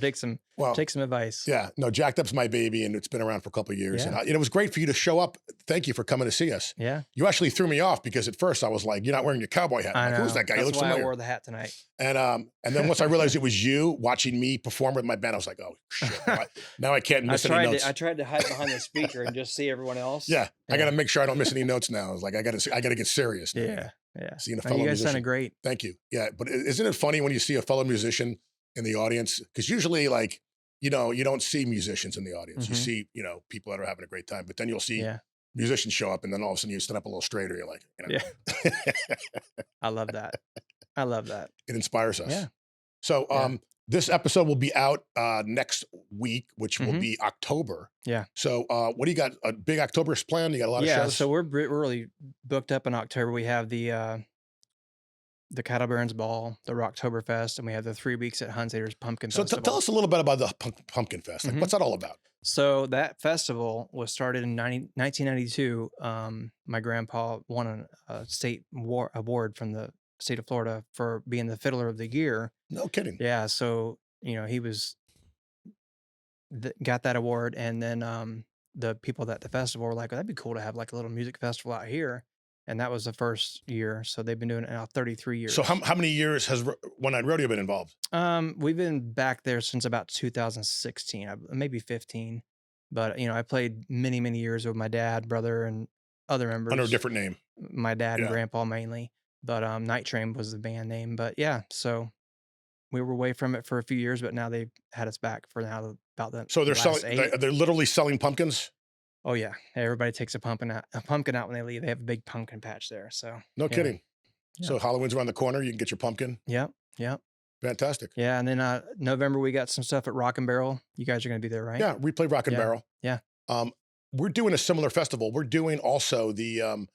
[SPEAKER 1] Well,
[SPEAKER 2] take some advice.
[SPEAKER 1] yeah, no, Jacked Up's my baby, and it's been around for a couple of years.
[SPEAKER 2] Yeah.
[SPEAKER 1] And it was great for you to show up. Thank you for coming to see us.
[SPEAKER 2] Yeah.
[SPEAKER 1] You actually threw me off because at first I was like, "You're not wearing your cowboy hat."
[SPEAKER 2] I
[SPEAKER 1] I'm
[SPEAKER 2] know.
[SPEAKER 1] like, who's that guy? He
[SPEAKER 2] That's
[SPEAKER 1] looks
[SPEAKER 2] why I
[SPEAKER 1] familiar.
[SPEAKER 2] wore the hat tonight.
[SPEAKER 1] And then once I realized it was you watching me perform with my band, I was like, "Oh shit!" Now I can't miss any notes.
[SPEAKER 2] I tried to hide behind the speaker and just see everyone else.
[SPEAKER 1] Yeah, I
[SPEAKER 2] Yeah.
[SPEAKER 1] got to make sure I don't miss any notes now. I was like, I got to get serious. Now.
[SPEAKER 2] Yeah. Yeah.
[SPEAKER 1] Seeing a
[SPEAKER 2] No,
[SPEAKER 1] fellow
[SPEAKER 2] you guys
[SPEAKER 1] musician.
[SPEAKER 2] sounded great.
[SPEAKER 1] Thank you. Yeah, but isn't it funny when you see a fellow musician in the audience? Because usually, like, you don't see musicians in the audience. You
[SPEAKER 2] Mhm.
[SPEAKER 1] see, people that are having a great time. But then you'll see
[SPEAKER 2] Yeah.
[SPEAKER 1] musicians show up, and then all of a sudden you stand up a little straighter. You're like,
[SPEAKER 2] Yeah. I love that. I love that.
[SPEAKER 1] it inspires us.
[SPEAKER 2] Yeah.
[SPEAKER 1] So,
[SPEAKER 2] Yeah.
[SPEAKER 1] this episode will be out next week, which will
[SPEAKER 2] Mhm.
[SPEAKER 1] be October.
[SPEAKER 2] Yeah.
[SPEAKER 1] So, what do you got? A big October's plan? You got a lot of
[SPEAKER 2] Yeah.
[SPEAKER 1] shows.
[SPEAKER 2] So we're really booked up in October. We have the Cattle Barons Ball, the Rocktoberfest, and we have the 3 weeks at Hunsader's Pumpkin
[SPEAKER 1] So,
[SPEAKER 2] Festival.
[SPEAKER 1] tell us a little bit about the Pumpkin Fest. Like,
[SPEAKER 2] Mhm.
[SPEAKER 1] what's that all about?
[SPEAKER 2] So that festival was started in 1992. My grandpa won a state award from the state of Florida for being the fiddler of the year.
[SPEAKER 1] No kidding.
[SPEAKER 2] Yeah, so he was got that award, and then the people at the festival were like, "That'd be cool to have like a little music festival out here," and that was the first year. So they've been doing it now 33 years.
[SPEAKER 1] So, how many years has One Night Rodeo been involved?
[SPEAKER 2] We've been back there since about 2016, maybe 15. But I played many years with my dad, brother, and other
[SPEAKER 1] Under a
[SPEAKER 2] members.
[SPEAKER 1] different name.
[SPEAKER 2] My dad and
[SPEAKER 1] Yeah.
[SPEAKER 2] grandpa mainly. But Night Train was the band name. But yeah, so we were away from it for a few years, but now they've had us back for now about the
[SPEAKER 1] So they're
[SPEAKER 2] last
[SPEAKER 1] selling.
[SPEAKER 2] 8.
[SPEAKER 1] They're literally selling pumpkins.
[SPEAKER 2] Oh yeah, everybody takes a pumpkin out when they leave. They have a big pumpkin patch there. So
[SPEAKER 1] No
[SPEAKER 2] yeah,
[SPEAKER 1] kidding.
[SPEAKER 2] yeah,
[SPEAKER 1] So Halloween's around the corner. You can get your pumpkin.
[SPEAKER 2] yep, yep,
[SPEAKER 1] Fantastic.
[SPEAKER 2] yeah. And then November we got some stuff at Rock and Barrel. You guys are gonna be there, right?
[SPEAKER 1] Yeah, we play Rock and
[SPEAKER 2] Yeah.
[SPEAKER 1] Barrel.
[SPEAKER 2] Yeah.
[SPEAKER 1] We're doing a similar festival. We're doing also the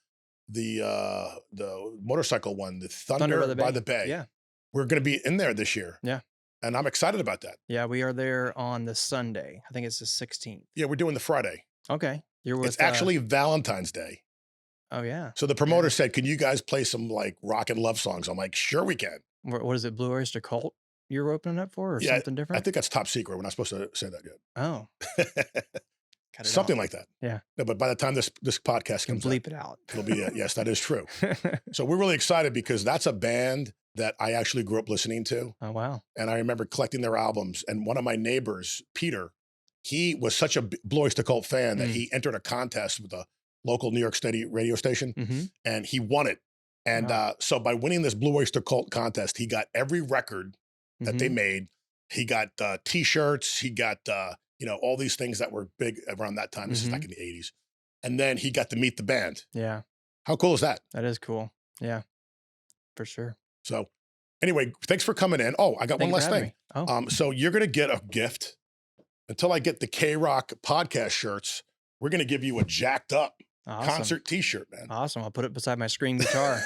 [SPEAKER 1] motorcycle one, the Thunder by the Bay.
[SPEAKER 2] Yeah,
[SPEAKER 1] We're going to be in there this year.
[SPEAKER 2] Yeah.
[SPEAKER 1] And I'm excited about that.
[SPEAKER 2] yeah. We are there on the Sunday. I think it's the 16th.
[SPEAKER 1] Yeah, we're doing the Friday.
[SPEAKER 2] Okay, you're with.
[SPEAKER 1] It's actually Valentine's Day.
[SPEAKER 2] Oh yeah.
[SPEAKER 1] So the promoter said, "Can you guys play some like rock and love songs?" I'm like, "Sure, we can."
[SPEAKER 2] What is it? Blue Oyster Cult you're opening up for, or
[SPEAKER 1] Yeah,
[SPEAKER 2] something
[SPEAKER 1] I
[SPEAKER 2] different?
[SPEAKER 1] think that's top secret. We're not supposed to say that
[SPEAKER 2] Oh,
[SPEAKER 1] yet.
[SPEAKER 2] cut it
[SPEAKER 1] Something
[SPEAKER 2] out.
[SPEAKER 1] like that.
[SPEAKER 2] Yeah.
[SPEAKER 1] No, but by the time this podcast
[SPEAKER 2] You can
[SPEAKER 1] comes out,
[SPEAKER 2] bleep it out.
[SPEAKER 1] it'll be yes, that is true. So we're really excited because that's a band that I actually grew up listening to.
[SPEAKER 2] Oh wow.
[SPEAKER 1] And I remember collecting their albums. And one of my neighbors, Peter, he was such a Blue Oyster Cult fan that
[SPEAKER 2] Mm.
[SPEAKER 1] he entered a contest with a local New York City radio station
[SPEAKER 2] Mm-hmm.
[SPEAKER 1] and he won it. And
[SPEAKER 2] Wow.
[SPEAKER 1] so by winning this Blue Oyster Cult contest, he got every record that they
[SPEAKER 2] Mhm.
[SPEAKER 1] made. He got T-shirts. He got, all these things that were big around that time. This is back in the 80s. And then he got to meet the band.
[SPEAKER 2] Yeah,
[SPEAKER 1] How cool is that?
[SPEAKER 2] that is cool. Yeah, for sure.
[SPEAKER 1] So anyway, thanks for coming in. Oh, I got
[SPEAKER 2] Thank
[SPEAKER 1] one
[SPEAKER 2] you
[SPEAKER 1] last
[SPEAKER 2] for having
[SPEAKER 1] thing.
[SPEAKER 2] me. Oh,
[SPEAKER 1] So you're going to get a gift until I get the K-Rock podcast shirts, we're going to give you a jacked up
[SPEAKER 2] Awesome.
[SPEAKER 1] concert t-shirt, man.
[SPEAKER 2] Awesome. I'll put it beside my screen guitar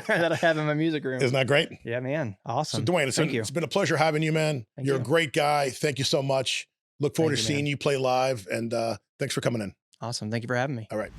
[SPEAKER 2] that I have in my music room.
[SPEAKER 1] Isn't that great?
[SPEAKER 2] Yeah, man. Awesome.
[SPEAKER 1] So Duane,
[SPEAKER 2] Thank you.
[SPEAKER 1] it's been a pleasure having you, man.
[SPEAKER 2] Thank
[SPEAKER 1] You're
[SPEAKER 2] you.
[SPEAKER 1] a great guy. Thank you so much. Look forward
[SPEAKER 2] Thank
[SPEAKER 1] to
[SPEAKER 2] you,
[SPEAKER 1] seeing
[SPEAKER 2] man.
[SPEAKER 1] you play live, and thanks for coming in.
[SPEAKER 2] Awesome. Thank you for having me.
[SPEAKER 1] All right.